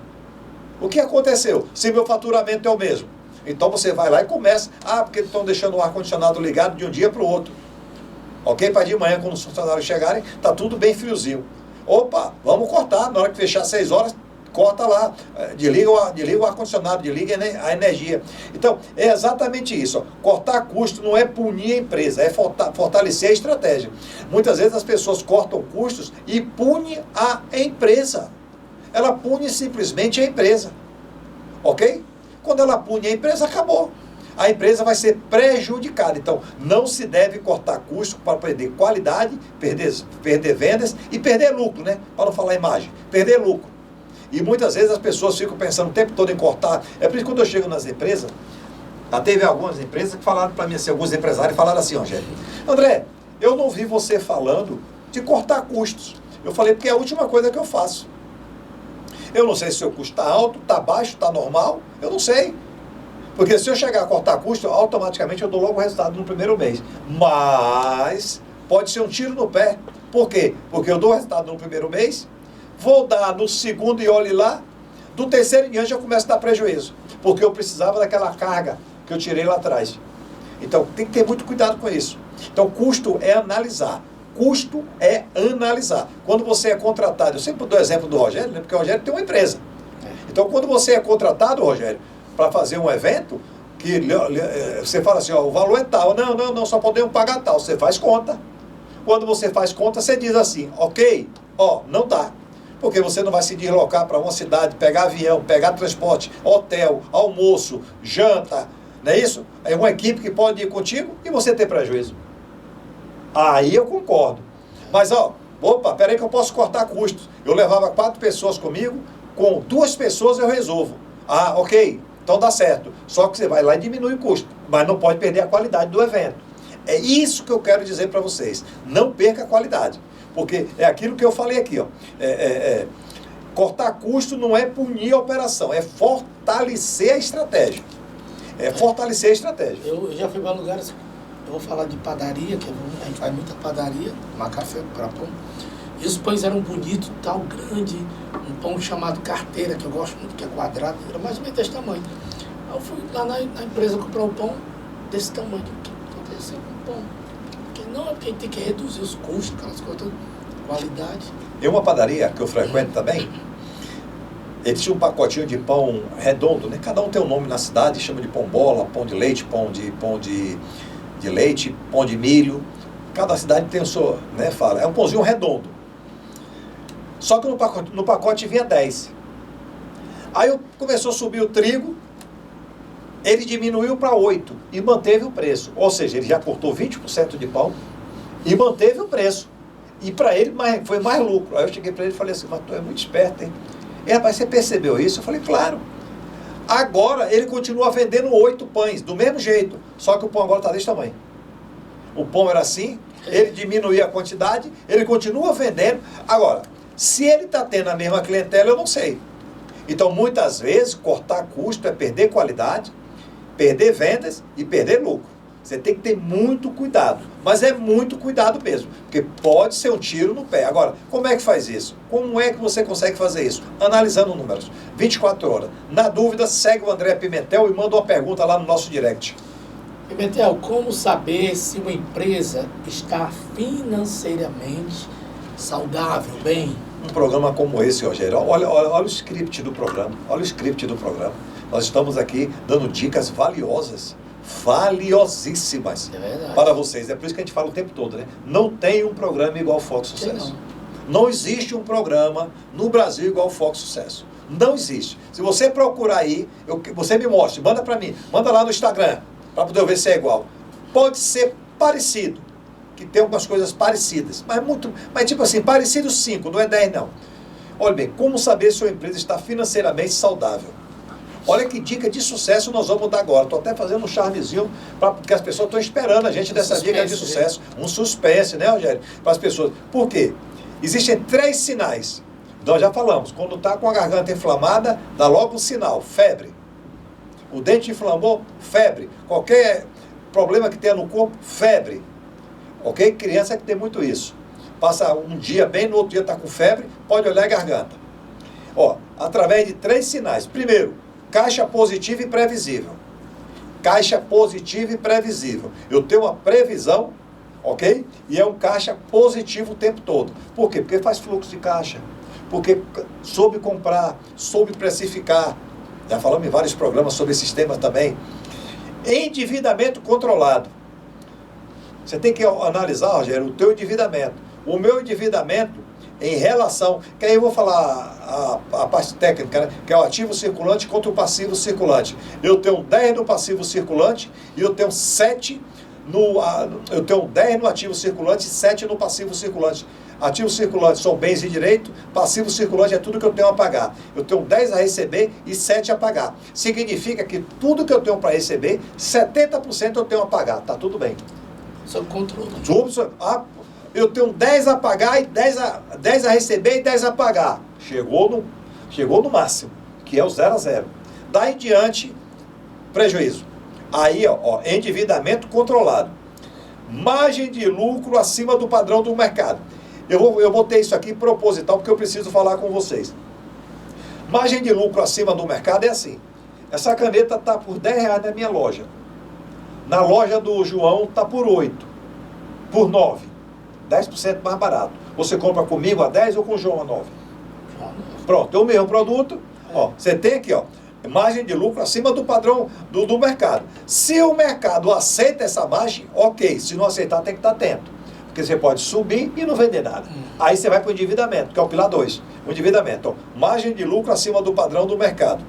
O que aconteceu? Se meu faturamento é o mesmo. Então você vai lá e começa, porque estão deixando o ar-condicionado ligado de um dia para o outro. Ok? Para de manhã, quando os funcionários chegarem, está tudo bem friozinho. Opa, vamos cortar, na hora que fechar 6 horas, corta lá, desliga o ar-condicionado, desliga a energia. Então, é exatamente isso. Ó. Cortar custo não é punir a empresa, é fortalecer a estratégia. Muitas vezes as pessoas cortam custos e punem a empresa. Ela pune simplesmente a empresa. Ok? Quando ela pune a empresa, acabou. A empresa vai ser prejudicada. Então, não se deve cortar custo para perder qualidade, perder vendas e perder lucro, né? Para não falar imagem, perder lucro. E muitas vezes as pessoas ficam pensando o tempo todo em cortar. É por isso que quando eu chego nas empresas, já teve algumas empresas que falaram para mim, assim, alguns empresários falaram assim, Rogério, André, eu não vi você falando de cortar custos. Eu falei, porque é a última coisa que eu faço. Eu não sei se o seu custo está alto, está baixo, está normal, eu não sei. Porque se eu chegar a cortar custo, automaticamente eu dou logo o resultado no primeiro mês. Mas pode ser um tiro no pé. Por quê? Porque eu dou o resultado no primeiro mês, vou dar no segundo e olhe lá, do terceiro em diante eu começo a dar prejuízo. Porque eu precisava daquela carga que eu tirei lá atrás. Então tem que ter muito cuidado com isso. Então custo é analisar. Custo é analisar. Quando você é contratado, eu sempre dou o exemplo do Rogério, né? Porque o Rogério tem uma empresa. Então quando você é contratado, Rogério, para fazer um evento, que você fala assim, ó, o valor é tal, não, só podemos pagar tal, você faz conta. Quando você faz conta, você diz assim, ok, ó, não dá. Porque você não vai se deslocar para uma cidade, pegar avião, pegar transporte, hotel, almoço, janta, não é isso? É uma equipe que pode ir contigo e você ter prejuízo. Aí eu concordo. Mas, ó, opa, peraí que eu posso cortar custos. Eu levava 4 pessoas comigo, com 2 pessoas eu resolvo. Ah, ok, então dá certo. Só que você vai lá e diminui o custo, mas não pode perder a qualidade do evento. É isso que eu quero dizer para vocês. Não perca a qualidade. Porque é aquilo que eu falei aqui, ó. Cortar custo não é punir a operação, é fortalecer a estratégia. É fortalecer a estratégia. Eu já fui para lugares, eu vou falar de padaria, que a gente faz muita padaria, tomar café para pão. E os pães eram bonitos, tal, grande, um pão chamado carteira, que eu gosto muito, que é quadrado, era mais ou menos desse tamanho. Aí eu fui lá na empresa comprar um pão desse tamanho. O que aconteceu com o pão? Não, é porque a gente tem que reduzir os custos, aquelas coisas, qualidade. Em uma padaria que eu frequento também, eles tinham um pacotinho de pão redondo, né? Cada um tem um nome na cidade, chama de pão bola, pão de leite, pão de leite, pão de milho. Cada cidade tem o seu, né? Fala, é um pãozinho redondo. Só que no pacote vinha 10. Aí começou a subir o trigo, ele diminuiu para 8 e manteve o preço. Ou seja, ele já cortou 20% de pão e manteve o preço. E para ele foi mais lucro. Aí eu cheguei para ele e falei assim, mas tu é muito esperto, hein? E rapaz, você percebeu isso? Eu falei, claro. Agora ele continua vendendo 8 pães, do mesmo jeito. Só que o pão agora está desse tamanho. O pão era assim, ele diminuía a quantidade, ele continua vendendo. Agora, se ele está tendo a mesma clientela, eu não sei. Então, muitas vezes, cortar custo é perder qualidade, perder vendas e perder lucro. Você tem que ter muito cuidado, mas é muito cuidado mesmo, porque pode ser um tiro no pé. Agora, como é que faz isso? Como é que você consegue fazer isso? Analisando números, 24 horas. Na dúvida, segue o André Pimentel e manda uma pergunta lá no nosso direct. Pimentel, como saber se uma empresa está financeiramente saudável, bem? Um programa como esse, Rogério, olha o script do programa, olha o script do programa. Nós estamos aqui dando dicas valiosíssimas para vocês. É por isso que a gente fala o tempo todo, né? Não tem um programa igual ao Foco Sucesso. Não existe um programa no Brasil igual ao Foco Sucesso. Não existe. Se você procurar aí, você me mostre, manda para mim, manda lá no Instagram, para poder ver se é igual. Pode ser parecido, que tem algumas coisas parecidas, mas tipo assim, parecido 5, não é 10 não. Olha bem, como saber se sua empresa está financeiramente saudável? Olha que dica de sucesso nós vamos dar agora. Estou até fazendo um charmezinho, porque as pessoas estão esperando a gente dessa dica de sucesso. Um suspense, né, Rogério? Para as pessoas. Por quê? Existem 3 sinais. Nós já falamos. Quando está com a garganta inflamada, dá logo um sinal. Febre. O dente inflamou, febre. Qualquer problema que tenha no corpo, febre. Ok? Criança que tem muito isso. Passa um dia bem, no outro dia está com febre, pode olhar a garganta. Ó, através de 3 sinais. Primeiro, caixa positiva e previsível. Caixa positiva e previsível. Eu tenho uma previsão, ok? E é um caixa positivo o tempo todo. Por quê? Porque faz fluxo de caixa. porque soube comprar, soube precificar. Já falamos em vários programas sobre esses temas também. Endividamento controlado. Você tem que analisar, Rogério, o teu endividamento. O meu endividamento em relação, que aí eu vou falar a parte técnica, né? Que é o ativo circulante contra o passivo circulante. Eu tenho 10 no passivo circulante e eu tenho 7 eu tenho 10 no ativo circulante e 7 no passivo circulante. Ativo circulante são bens e direito, passivo circulante é tudo que eu tenho a pagar. Eu tenho 10 a receber e 7 a pagar. Significa que tudo que eu tenho para receber, 70% eu tenho a pagar. Tá tudo bem. Sob controle. Eu tenho 10 a pagar e 10 a receber e 10 a pagar. Chegou no máximo, que é o 0 a 0. Daí em diante, prejuízo. Aí, ó, endividamento controlado. Margem de lucro acima do padrão do mercado. Eu botei isso aqui proposital porque eu preciso falar com vocês. Margem de lucro acima do mercado é assim. Essa caneta está por R$10 na minha loja. Na loja do João está por 8, por 9. 10% mais barato. Você compra comigo a 10 ou com o João a 9? Pronto, é o mesmo produto. Ó, você tem aqui, ó, margem de lucro acima do padrão do mercado. Se o mercado aceita essa margem, ok. Se não aceitar, tem que estar atento. Porque você pode subir e não vender nada. Aí você vai para o endividamento, que é o pilar 2. O endividamento, ó, margem de lucro acima do padrão do mercado.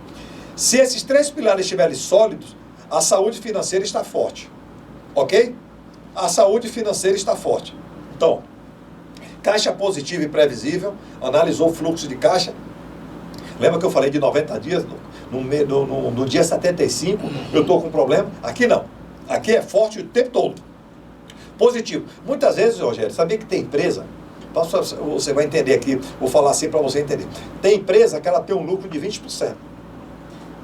Se esses 3 pilares estiverem sólidos, a saúde financeira está forte. Ok? A saúde financeira está forte. Então, caixa positiva e previsível, analisou o fluxo de caixa. Lembra que eu falei de 90 dias? No dia 75, eu estou com problema? Aqui não. Aqui é forte o tempo todo. Positivo. Muitas vezes, Rogério, sabia que tem empresa, você vai entender aqui, vou falar assim para você entender. Tem empresa que ela tem um lucro de 20%.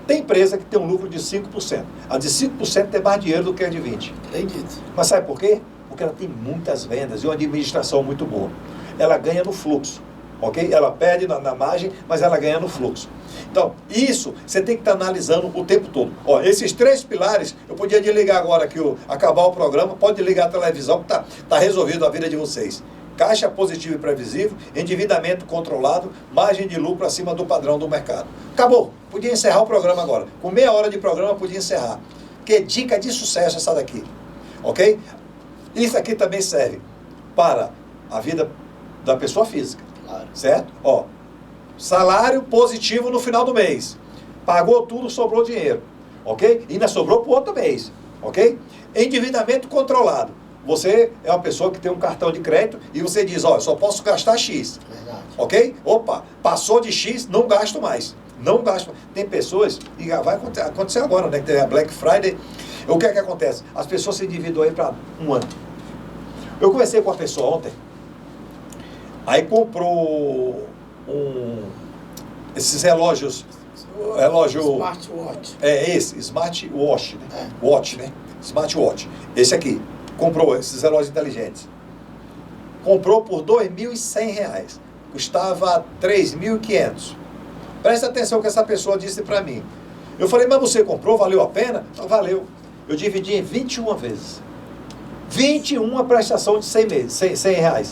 Tem empresa que tem um lucro de 5%. A de 5% tem mais dinheiro do que a de 20%. Acredito. Mas sabe por quê? Porque ela tem muitas vendas e uma administração muito boa. Ela ganha no fluxo, ok? Ela perde na margem, mas ela ganha no fluxo. Então, isso você tem que estar analisando o tempo todo. Ó, esses 3 pilares, eu podia desligar agora aqui, acabar o programa, pode ligar a televisão que tá resolvido a vida de vocês. Caixa positiva e previsível, endividamento controlado, margem de lucro acima do padrão do mercado. Acabou. Podia encerrar o programa agora. Com meia hora de programa, podia encerrar. Que dica de sucesso essa daqui. Ok? Isso aqui também serve para a vida da pessoa física. Claro. Certo? Ó, salário positivo no final do mês. Pagou tudo, sobrou dinheiro. Ok? E ainda sobrou para o outro mês. Ok? Endividamento controlado. Você é uma pessoa que tem um cartão de crédito e você diz, ó, eu só posso gastar X. Verdade. Ok? Opa, passou de X, não gasto mais. Não gasto. Tem pessoas, e vai acontecer agora, né? Que tem a Black Friday. O que é que acontece? As pessoas se endividam aí para um ano. Eu conversei com uma pessoa ontem, aí comprou esses relógio... Smartwatch. É esse, Smartwatch, né? Watch, né? Smartwatch. Esse aqui. Comprou esses relógios inteligentes. Comprou por R$2.100. Custava R$3.500. Presta atenção que essa pessoa disse para mim. Eu falei, mas você comprou? Valeu a pena? Valeu. Eu dividi em 21 vezes. 21 prestações de R$100.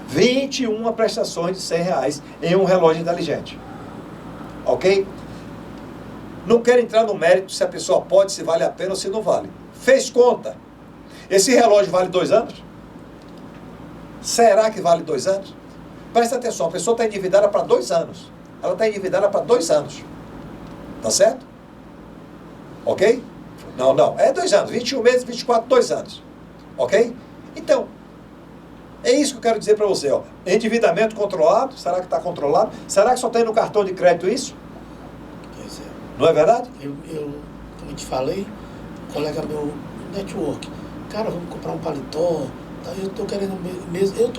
21 prestações de R$100 em um relógio inteligente. Ok? Não quero entrar no mérito se a pessoa pode, se vale a pena ou se não vale. Fez conta. Esse relógio vale 2 anos? Será que vale 2 anos? Presta atenção, a pessoa está endividada para 2 anos. Ela está endividada para 2 anos. Tá certo? Ok? Não. É 2 anos. 21 meses, 24, 2 anos. Ok? Então, é isso que eu quero dizer para você. Ó. Endividamento controlado. Será que está controlado? Será que só tem no cartão de crédito isso? Pois é. Não é verdade? Eu como eu te falei, um colega meu, network, cara, vamos comprar um paletó. Eu estou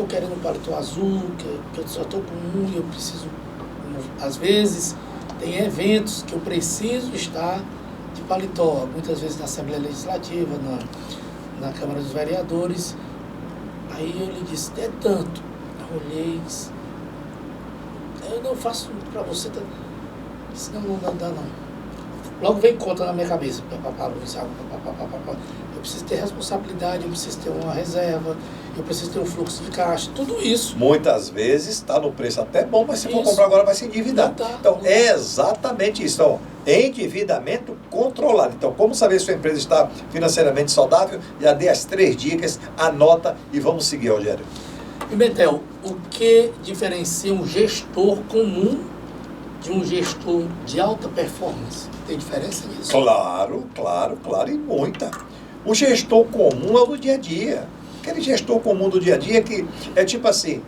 querendo um paletó azul, que eu só estou com um e eu preciso. Às vezes, tem eventos que eu preciso estar de paletó, muitas vezes na Assembleia Legislativa, na Câmara dos Vereadores. Aí eu lhe disse, é tanto. Eu olhei, eu não faço para você, senão não dá não. Logo vem conta na minha cabeça. Eu preciso ter responsabilidade, eu preciso ter uma reserva, eu preciso ter um fluxo de caixa, tudo isso. Muitas vezes está no preço até bom, mas se for comprar agora vai se endividar. Então, é exatamente isso. Então, endividamento controlado. Então, como saber se sua empresa está financeiramente saudável? Já dei as 3 dicas, anota e vamos seguir, Rogério. Pimentel, o que diferencia um gestor comum de um gestor de alta performance? Tem diferença nisso? Claro, e muita. O gestor comum é o do dia a dia. Aquele gestor comum do dia a dia que é tipo assim,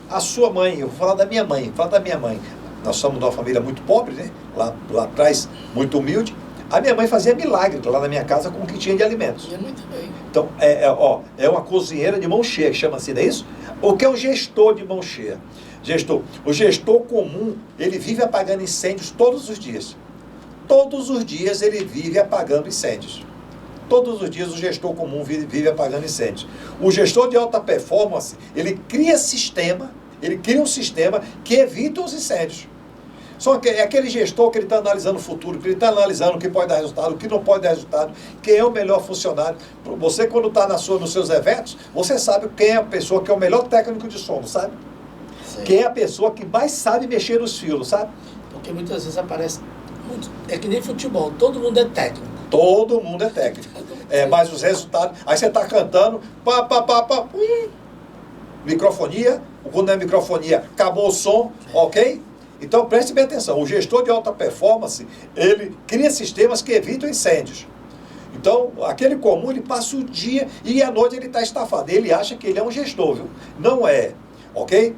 a sua mãe, eu vou falar da minha mãe, nós somos de uma família muito pobre, né? Lá atrás, muito humilde. A minha mãe fazia milagre lá na minha casa com o que tinha de alimentos. Minha mãe também. Então, é uma cozinheira de mão cheia, que chama assim, não é isso? O que é um gestor de mão cheia? O gestor comum, ele vive apagando incêndios todos os dias. Todos os dias ele vive apagando incêndios. Todos os dias o gestor comum vive apagando incêndios. O gestor de alta performance, ele cria um sistema que evita os incêndios. Só que é aquele gestor que ele está analisando o futuro, que ele está analisando o que pode dar resultado, o que não pode dar resultado, quem é o melhor funcionário. Você, quando está nos seus eventos, você sabe quem é a pessoa que é o melhor técnico de som, sabe? Sim. Quem é a pessoa que mais sabe mexer nos fios, sabe? Porque muitas vezes aparece, é que nem futebol, todo mundo é técnico. Todo mundo é técnico. Mas os resultados, aí você está cantando, microfonia, quando não é microfonia, acabou o som, ok? Então preste bem atenção, o gestor de alta performance, ele cria sistemas que evitam incêndios. Então, aquele comum, ele passa o dia e à noite ele está estafado. Ele acha que ele é um gestor, viu? Não é, ok?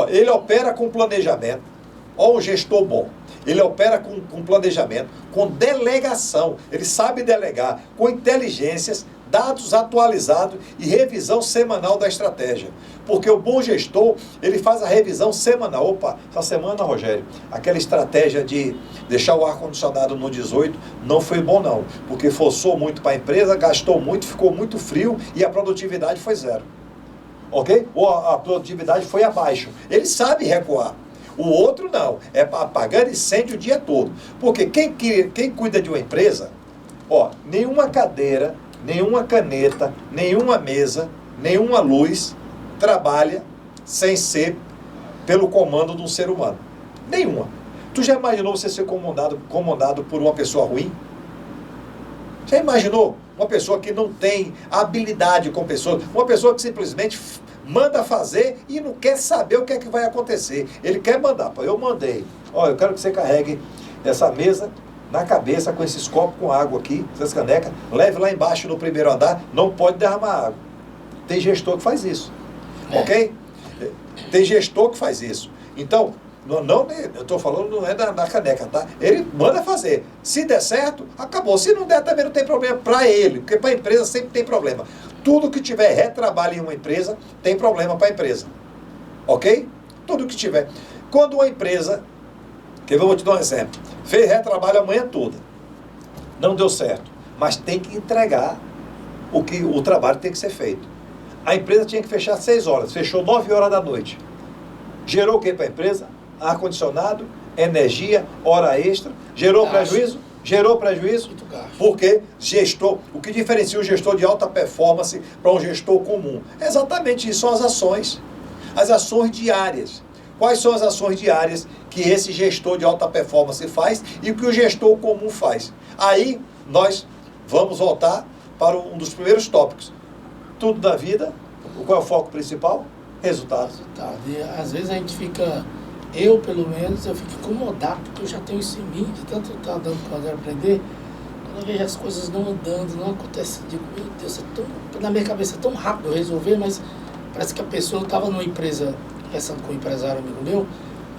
Ele opera com planejamento. Um gestor bom. Ele opera com planejamento, com delegação. Ele sabe delegar, com inteligências, dados atualizados e revisão semanal da estratégia. Porque o bom gestor, ele faz a revisão semanal. Opa, essa semana, Rogério, aquela estratégia de deixar o ar-condicionado no 18 não foi bom não. Porque forçou muito para a empresa, gastou muito, ficou muito frio e a produtividade foi 0. Ok? Ou a produtividade foi abaixo. Ele sabe recuar. O outro não, é apagando incêndio o dia todo. Porque quem cuida de uma empresa, nenhuma cadeira, nenhuma caneta, nenhuma mesa, nenhuma luz trabalha sem ser pelo comando de um ser humano. Nenhuma. Tu já imaginou você ser comandado por uma pessoa ruim? Já imaginou uma pessoa que não tem habilidade com pessoas? Uma pessoa que simplesmente manda fazer e não quer saber o que é que vai acontecer. Ele quer mandar. Eu mandei. Eu quero que você carregue essa mesa na cabeça com esses copos com água aqui, essas canecas. Leve lá embaixo no primeiro andar. Não pode derramar água. Tem gestor que faz isso. Ok? Tem gestor que faz isso. Então, não eu estou falando, não é da caneca, tá? Ele manda fazer. Se der certo, acabou. Se não der, também não tem problema para ele. Porque para a empresa sempre tem problema. Tudo que tiver retrabalho em uma empresa, tem problema para a empresa. Ok? Tudo que tiver. Quando uma empresa, que eu vou te dar um exemplo, fez retrabalho a manhã toda, não deu certo, mas tem que entregar o trabalho tem que ser feito. A empresa tinha que fechar 6 horas, fechou 9 horas da noite. Gerou o que para a empresa? Ar-condicionado, energia, hora extra, gerou prejuízo? Gerou prejuízo? Porque o que diferencia o gestor de alta performance para um gestor comum? É exatamente isso, são as ações. As ações diárias. Quais são as ações diárias que esse gestor de alta performance faz e o que o gestor comum faz? Aí nós vamos voltar para um dos primeiros tópicos. Tudo da vida, qual é o foco principal? Resultado. E às vezes a gente fica... Eu, pelo menos, eu fico incomodado, porque eu já tenho isso em mim, de tanto eu estar dando para eu aprender, quando eu vejo as coisas não andando, não acontecem, eu digo, meu Deus, na minha cabeça é tão rápido eu resolver, mas parece que a pessoa, eu estava numa empresa, conversando com um empresário amigo meu,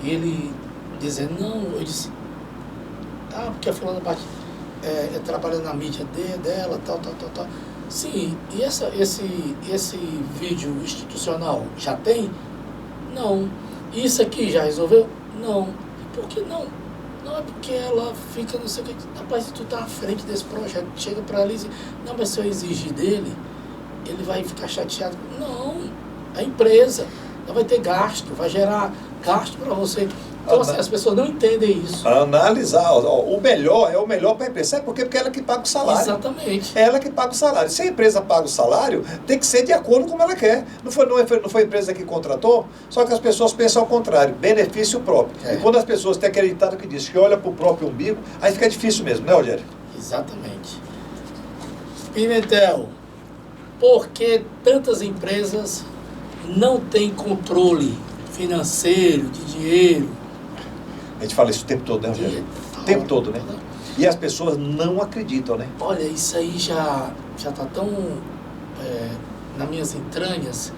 e ele dizendo, não, eu disse, porque a fulana parte trabalhando na mídia dela, tal. Sim, e esse vídeo institucional já tem? Não. Isso aqui já resolveu? Não. Por que não? Não é porque ela fica, não sei o que. Rapaz, tu tá à frente desse projeto, chega para ela e diz, não, mas se eu exigir dele, ele vai ficar chateado. Não, a empresa ela vai ter gasto, vai gerar gasto para você. Então, assim, as pessoas não entendem isso. Analisar, ó, o melhor é o melhor para a empresa. Sabe por quê? Porque é ela que paga o salário. Exatamente. É ela que paga o salário. Se a empresa paga o salário, tem que ser de acordo com como ela quer. Não foi a empresa que contratou, só que as pessoas pensam ao contrário, benefício próprio. E quando as pessoas têm aquele ditado que diz que olha para o próprio umbigo, aí fica difícil mesmo, né, Rogério? Exatamente. Pimentel, por que tantas empresas não têm controle financeiro, de dinheiro? A gente fala isso o tempo todo, né, Rogério? O tempo todo, né? E as pessoas não acreditam, né? Olha, isso aí já está tão nas minhas entranhas,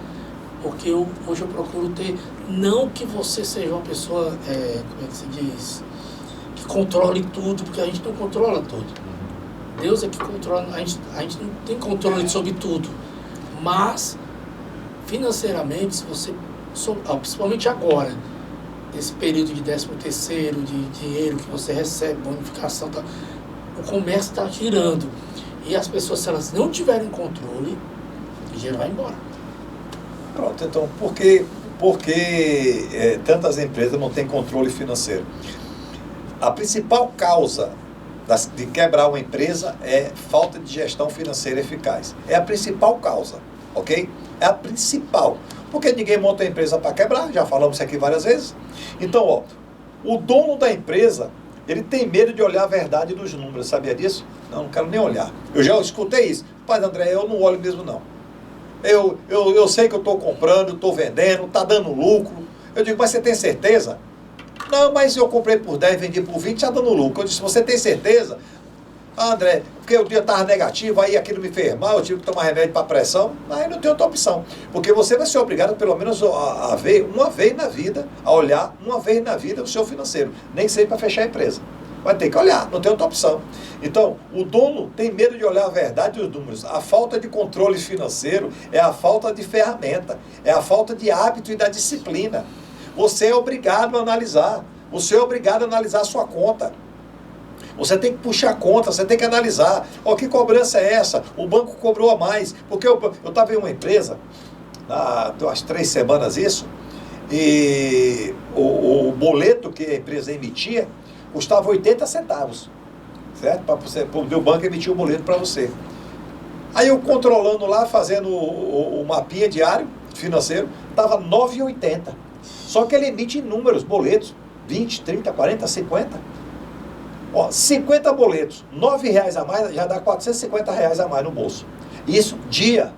porque hoje eu procuro ter, não que você seja uma pessoa, como é que se diz, que controle tudo, porque a gente não controla tudo. Deus é que controla, a gente não tem controle sobre tudo, mas financeiramente, se você, principalmente agora, esse período de 13º, de dinheiro que você recebe, bonificação, o comércio está girando. E as pessoas, se elas não tiverem controle, o dinheiro vai embora. Pronto, então, por que tantas empresas não têm controle financeiro? A principal causa de quebrar uma empresa é falta de gestão financeira eficaz. É a principal causa, ok? É a principal. Porque ninguém monta a empresa para quebrar, já falamos isso aqui várias vezes. Então, ó, o dono da empresa, ele tem medo de olhar a verdade dos números, sabia disso? Não quero nem olhar. Eu já escutei isso. Mas, André, eu não olho mesmo, não. Eu sei que eu estou comprando, estou vendendo, está dando lucro. Eu digo, mas você tem certeza? Não, mas eu comprei por 10, vendi por 20, está dando lucro. Eu disse, você tem certeza? Ah, André, porque o dia estava negativo, aí aquilo me fez mal, eu tive que tomar remédio para pressão, aí não tem outra opção. Porque você vai ser obrigado, pelo menos, a ver uma vez na vida, a olhar uma vez na vida o seu financeiro. Nem que seja para fechar a empresa. Vai ter que olhar, não tem outra opção. Então, o dono tem medo de olhar a verdade dos números. A falta de controle financeiro é a falta de ferramenta, é a falta de hábito e da disciplina. Você é obrigado a analisar. Você é obrigado a analisar a sua conta. Você tem que puxar a conta, você tem que analisar. Ó, que cobrança é essa? O banco cobrou a mais. Porque eu estava em uma empresa, há umas 3 semanas isso, e o boleto que a empresa emitia custava 80 centavos. Certo? Para o banco emitir o boleto para você. Aí eu controlando lá, fazendo o mapinha diário financeiro, estava R$ 9,80. Só que ele emite em números, boletos, 20, 30, 40, 50. Ó, 50 boletos, R$ 9,00 a mais, já dá R$ 450 a mais no bolso. Isso, dia.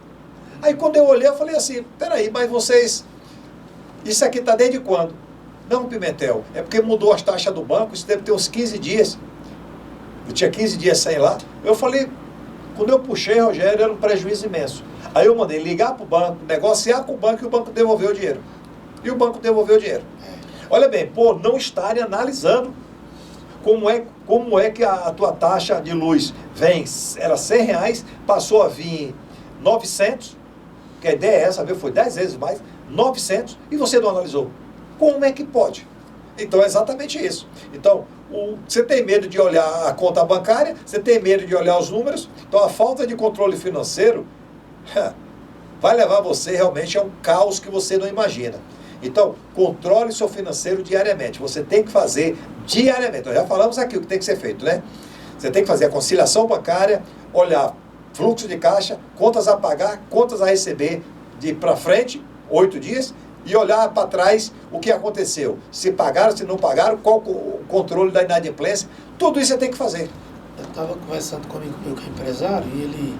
Aí quando eu olhei, eu falei assim, peraí, mas vocês, isso aqui está desde quando? Não, Pimentel, é porque mudou as taxas do banco, isso deve ter uns 15 dias. Eu tinha 15 dias sem lá. Eu falei, quando eu puxei, Rogério, era um prejuízo imenso. Aí eu mandei ligar para o banco, negociar com o banco e o banco devolveu o dinheiro. E o banco devolveu o dinheiro. Olha bem, por não estarem analisando como é que a tua taxa de luz era R$100, passou a vir 900, que a ideia é essa, viu? Foi 10 vezes mais, 900, e você não analisou. Como é que pode? Então é exatamente isso. Então, você tem medo de olhar a conta bancária, você tem medo de olhar os números, então a falta de controle financeiro vai levar você realmente a um caos que você não imagina. Então, controle seu financeiro diariamente. Você tem que fazer diariamente. Nós já falamos aqui o que tem que ser feito, né? Você tem que fazer a conciliação bancária, olhar fluxo de caixa, contas a pagar, contas a receber de para frente, 8 dias, e olhar para trás o que aconteceu. Se pagaram, se não pagaram, qual o controle da inadimplência. Tudo isso você tem que fazer. Eu estava conversando comigo, meu empresário, e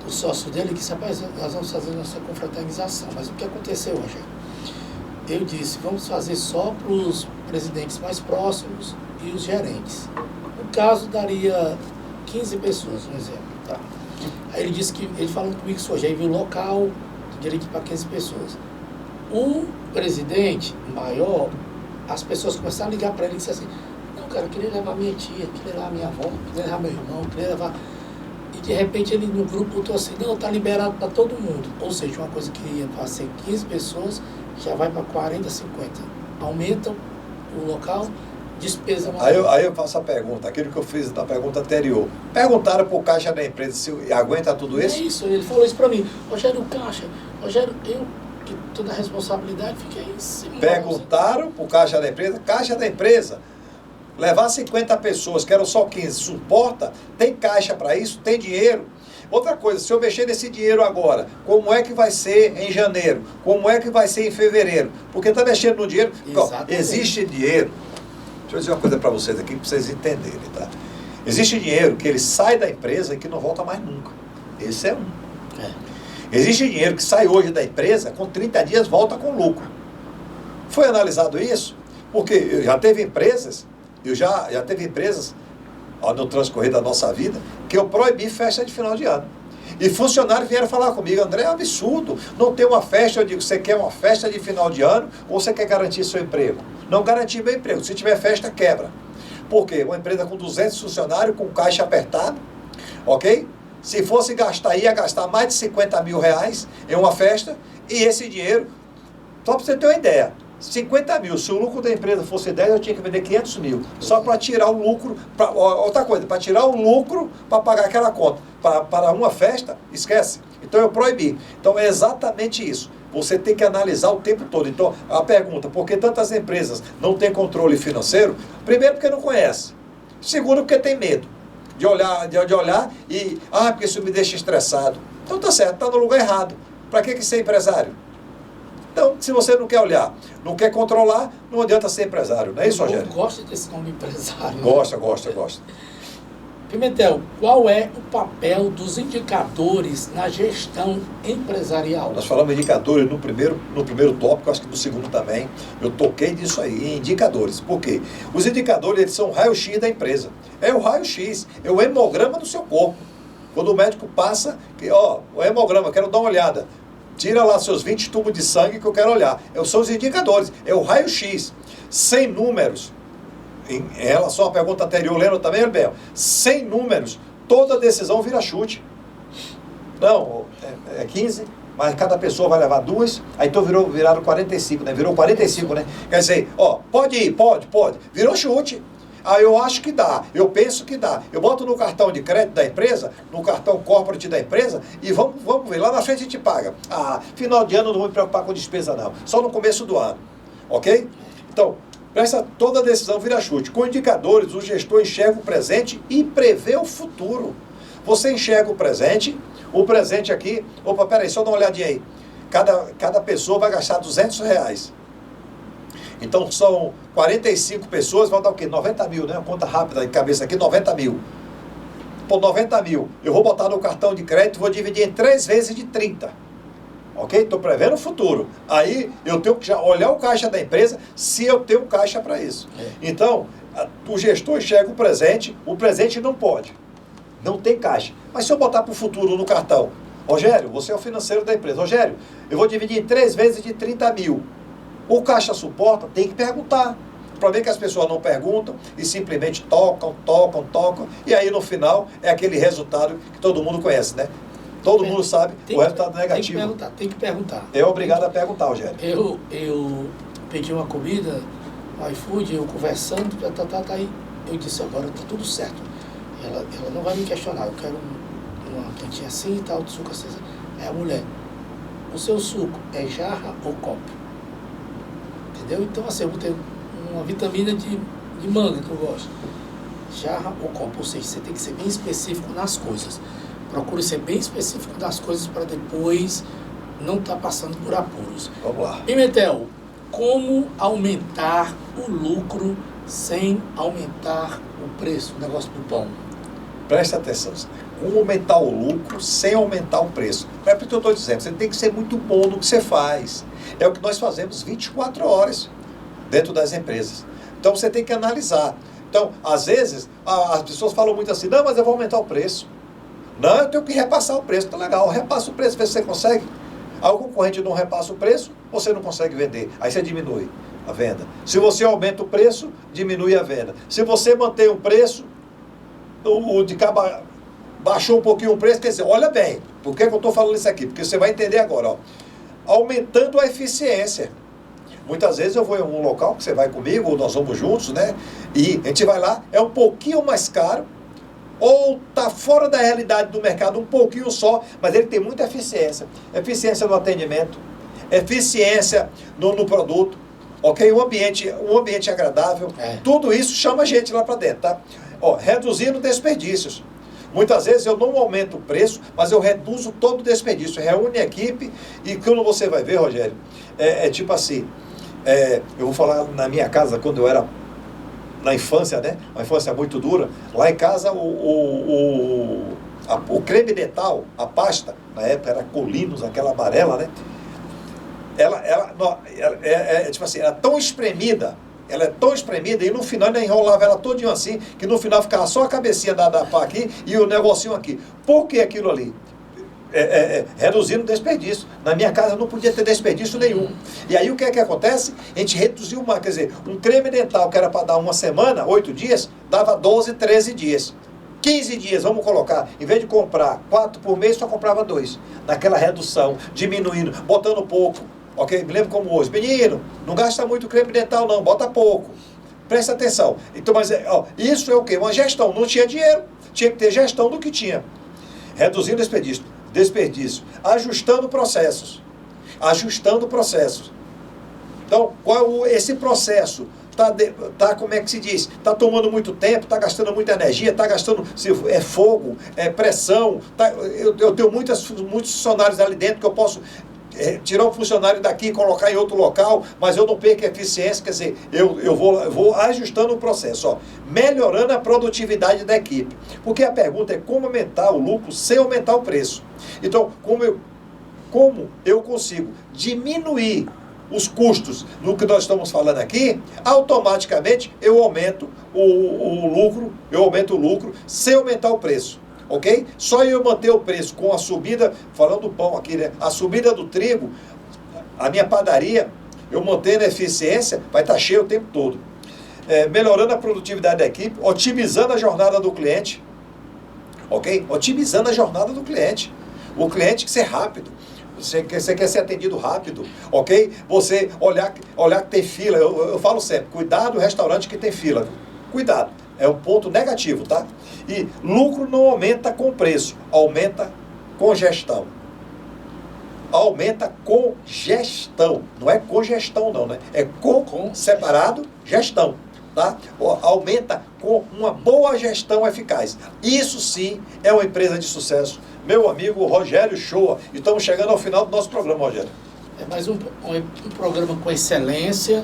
o sócio dele disse, rapaz, nós vamos fazer nossa confraternização. Mas o que aconteceu, Rogério? Eu disse, vamos fazer só para os presidentes mais próximos e os gerentes. No caso, daria 15 pessoas, um exemplo. Tá? Aí ele disse que, ele falando comigo, que já viu o local, direito para 15 pessoas. O presidente maior, as pessoas começaram a ligar para ele e disseram assim, não, cara, eu queria levar minha tia, queria levar minha avó, queria levar meu irmão, queria levar... E de repente ele no grupo botou assim, não, tá liberado para todo mundo. Ou seja, uma coisa que ia para ser 15 pessoas, já vai para 40, 50. Aumenta o local, despesa maior. Aí eu faço a pergunta, aquilo que eu fiz na pergunta anterior. Perguntaram para o caixa da empresa se aguenta tudo isso? É isso, ele falou isso para mim. Rogério, o caixa, Rogério, que toda a responsabilidade fica em cima. Perguntaram para o caixa da empresa, levar 50 pessoas, que eram só 15, suporta? Tem caixa para isso? Tem dinheiro? Outra coisa, se eu mexer nesse dinheiro agora, como é que vai ser em janeiro? Como é que vai ser em fevereiro? Porque está mexendo no dinheiro. Existe dinheiro. Deixa eu dizer uma coisa para vocês aqui, para vocês entenderem, tá? Existe dinheiro que ele sai da empresa e que não volta mais nunca. Esse é um. Existe dinheiro que sai hoje da empresa, com 30 dias volta com lucro. Foi analisado isso? Porque já teve empresas, no transcorrer da nossa vida, que eu proibi festa de final de ano. E funcionários vieram falar comigo, André, é um absurdo não ter uma festa. Eu digo, você quer uma festa de final de ano ou você quer garantir seu emprego? Não garantir meu emprego. Se tiver festa, quebra. Por quê? Uma empresa com 200 funcionários, com caixa apertado, ok? Se fosse gastar, ia gastar mais de 50 mil reais em uma festa, e esse dinheiro, só para você ter uma ideia, 50 mil, se o lucro da empresa fosse 10, eu tinha que vender 500 mil, só para tirar o lucro, outra coisa, para tirar o lucro para pagar aquela conta. Para uma festa, esquece. Então eu proibi. Então é exatamente isso. Você tem que analisar o tempo todo. Então a pergunta, por que tantas empresas não têm controle financeiro? Primeiro, porque não conhece. Segundo, porque tem medo de olhar e, porque isso me deixa estressado. Então tá certo, tá no lugar errado. Para que ser empresário? Então, se você não quer olhar, não quer controlar, não adianta ser empresário. Não é isso, Rogério? Eu gosto desse nome empresário. Gosta. Pimentel, qual é o papel dos indicadores na gestão empresarial? Nós falamos em indicadores no primeiro tópico, acho que no segundo também. Eu toquei nisso aí, em indicadores. Por quê? Os indicadores, eles são o raio-x da empresa. É o raio-x, é o hemograma do seu corpo. Quando o médico passa, o hemograma, quero dar uma olhada. Tira lá seus 20 tubos de sangue que eu quero olhar. São os indicadores, é o raio-x. Sem números, em relação à pergunta anterior, lembra também, Herbel? Sem números, toda decisão vira chute. Não, é 15, mas cada pessoa vai levar 2, aí então viraram 45, né? Virou 45, né? Quer dizer, pode ir, pode. Virou chute. Eu acho que dá, eu penso que dá. Eu boto no cartão de crédito da empresa, no cartão corporate da empresa, e vamos ver, lá na frente a gente paga. Final de ano eu não vou me preocupar com despesa não, só no começo do ano, ok? Então, toda decisão vira chute. Com indicadores, o gestor enxerga o presente e prevê o futuro. Você enxerga o presente aqui, peraí, só dá uma olhadinha aí. Cada pessoa vai gastar R$200. Então são 45 pessoas, vai dar o quê? 90 mil, né? Uma conta rápida de cabeça aqui, 90 mil. Por 90 mil, eu vou botar no cartão de crédito, vou dividir em 3 vezes de 30. Ok? Estou prevendo o futuro. Aí eu tenho que já olhar o caixa da empresa, se eu tenho caixa para isso. Então, o gestor enxerga o presente não pode. Não tem caixa. Mas se eu botar para o futuro no cartão, Rogério, você é o financeiro da empresa. Rogério, eu vou dividir em 3 vezes de 30 mil. O caixa suporta? Tem que perguntar. O problema é que as pessoas não perguntam e simplesmente tocam. E aí no final é aquele resultado que todo mundo conhece, né? Todo mundo sabe o resultado negativo. Tem que perguntar. É obrigado a perguntar, Rogério. Eu pedi uma comida no iFood, eu conversando, aí eu disse, agora tá tudo certo. Ela não vai me questionar, eu quero uma quentinha assim e tal, de suco assim. Aí a mulher, o seu suco é jarra ou copo? Entendeu? Então assim, eu vou ter uma vitamina de manga que eu gosto. Jarra ou copo, ou seja, você tem que ser bem específico nas coisas. Procure ser bem específico das coisas para depois não estar passando por apuros. Vamos lá. Pimentel, como aumentar o lucro sem aumentar o preço, o negócio do pão? Presta atenção. Como aumentar o lucro sem aumentar o preço? É porque eu estou dizendo, você tem que ser muito bom no que você faz. É o que nós fazemos 24 horas dentro das empresas. Então você tem que analisar. Então, às vezes, as pessoas falam muito assim, não, mas eu vou aumentar o preço. Não, eu tenho que repassar o preço. Tá legal, repassa o preço, vê se você consegue. Aí o concorrente não repassa o preço, você não consegue vender. Aí você diminui a venda. Se você aumenta o preço, diminui a venda. Se você mantém o preço, o de cá baixou um pouquinho o preço, quer dizer, olha bem, por que eu estou falando isso aqui? Porque você vai entender agora, aumentando a eficiência. Muitas vezes eu vou em um local, que você vai comigo, ou nós vamos juntos, né? E a gente vai lá, é um pouquinho mais caro, ou está fora da realidade do mercado um pouquinho só, mas ele tem muita eficiência. Eficiência no atendimento, eficiência no produto, ok? Um ambiente agradável, tudo isso chama a gente lá para dentro, tá? Ó, reduzindo desperdícios. Muitas vezes eu não aumento o preço, mas eu reduzo todo o desperdício. Reúne a equipe e quando você vai ver, Rogério, tipo assim, eu vou falar na minha casa, quando eu era na infância, né? Uma infância muito dura. Lá em casa, o creme dental, a pasta, na época era Colinos, aquela amarela, né? Tipo assim, ela é tão espremida e no final ainda enrolava ela todinho assim, que no final ficava só a cabecinha da pá aqui e o negocinho aqui. Por que aquilo ali? Reduzindo o desperdício. Na minha casa não podia ter desperdício nenhum. E aí o que é que acontece? A gente reduziu quer dizer, um creme dental que era para dar uma semana, 8 dias, dava 12, 13 dias. 15 dias, vamos colocar, em vez de comprar 4 por mês, só comprava 2. Naquela redução, diminuindo, botando pouco. Ok? Me lembro como hoje. Menino, não gasta muito creme dental não, bota pouco. Presta atenção. Então, mas isso é o quê? Uma gestão. Não tinha dinheiro. Tinha que ter gestão do que tinha. Reduzindo desperdício. Ajustando processos. Então, qual esse processo? Como é que se diz? Está tomando muito tempo, está gastando muita energia, está gastando fogo, pressão. Eu tenho muitos funcionários ali dentro que eu posso tirar um funcionário daqui e colocar em outro local, mas eu não perco a eficiência, quer dizer, eu vou ajustando o processo, ó, melhorando a produtividade da equipe. Porque a pergunta é como aumentar o lucro sem aumentar o preço. Então, como eu consigo diminuir os custos no que nós estamos falando aqui, automaticamente eu aumento o lucro sem aumentar o preço. Ok? Só eu manter o preço com a subida, falando do pão aqui, né? A subida do trigo, a minha padaria, eu mantendo a eficiência, vai estar cheio o tempo todo. Melhorando a produtividade da equipe, otimizando a jornada do cliente. Ok? Otimizando a jornada do cliente. O cliente quer ser rápido. Você quer ser atendido rápido, ok? Você olhar que tem fila, eu falo sempre, cuidado do restaurante que tem fila. Cuidado. É um ponto negativo, tá? E lucro não aumenta com preço, aumenta com gestão. Aumenta com gestão. Não é cogestão não, né? É com separado, gestão, tá? Aumenta com uma boa gestão eficaz. Isso sim é uma empresa de sucesso. Meu amigo Rogério Shoa. Estamos chegando ao final do nosso programa, Rogério. É mais um programa com excelência,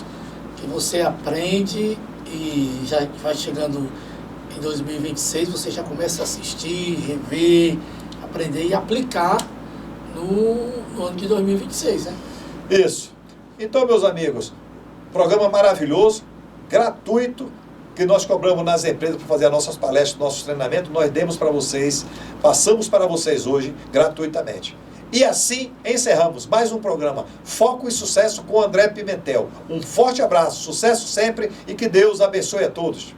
que você aprende e já vai chegando em 2026, você já começa a assistir, rever, aprender e aplicar no ano de 2026, né? Isso. Então, meus amigos, programa maravilhoso, gratuito, que nós cobramos nas empresas para fazer as nossas palestras, nossos treinamentos, nós demos para vocês, passamos para vocês hoje, gratuitamente. E assim encerramos mais um programa Foco e Sucesso com André Pimentel. Um forte abraço, sucesso sempre e que Deus abençoe a todos.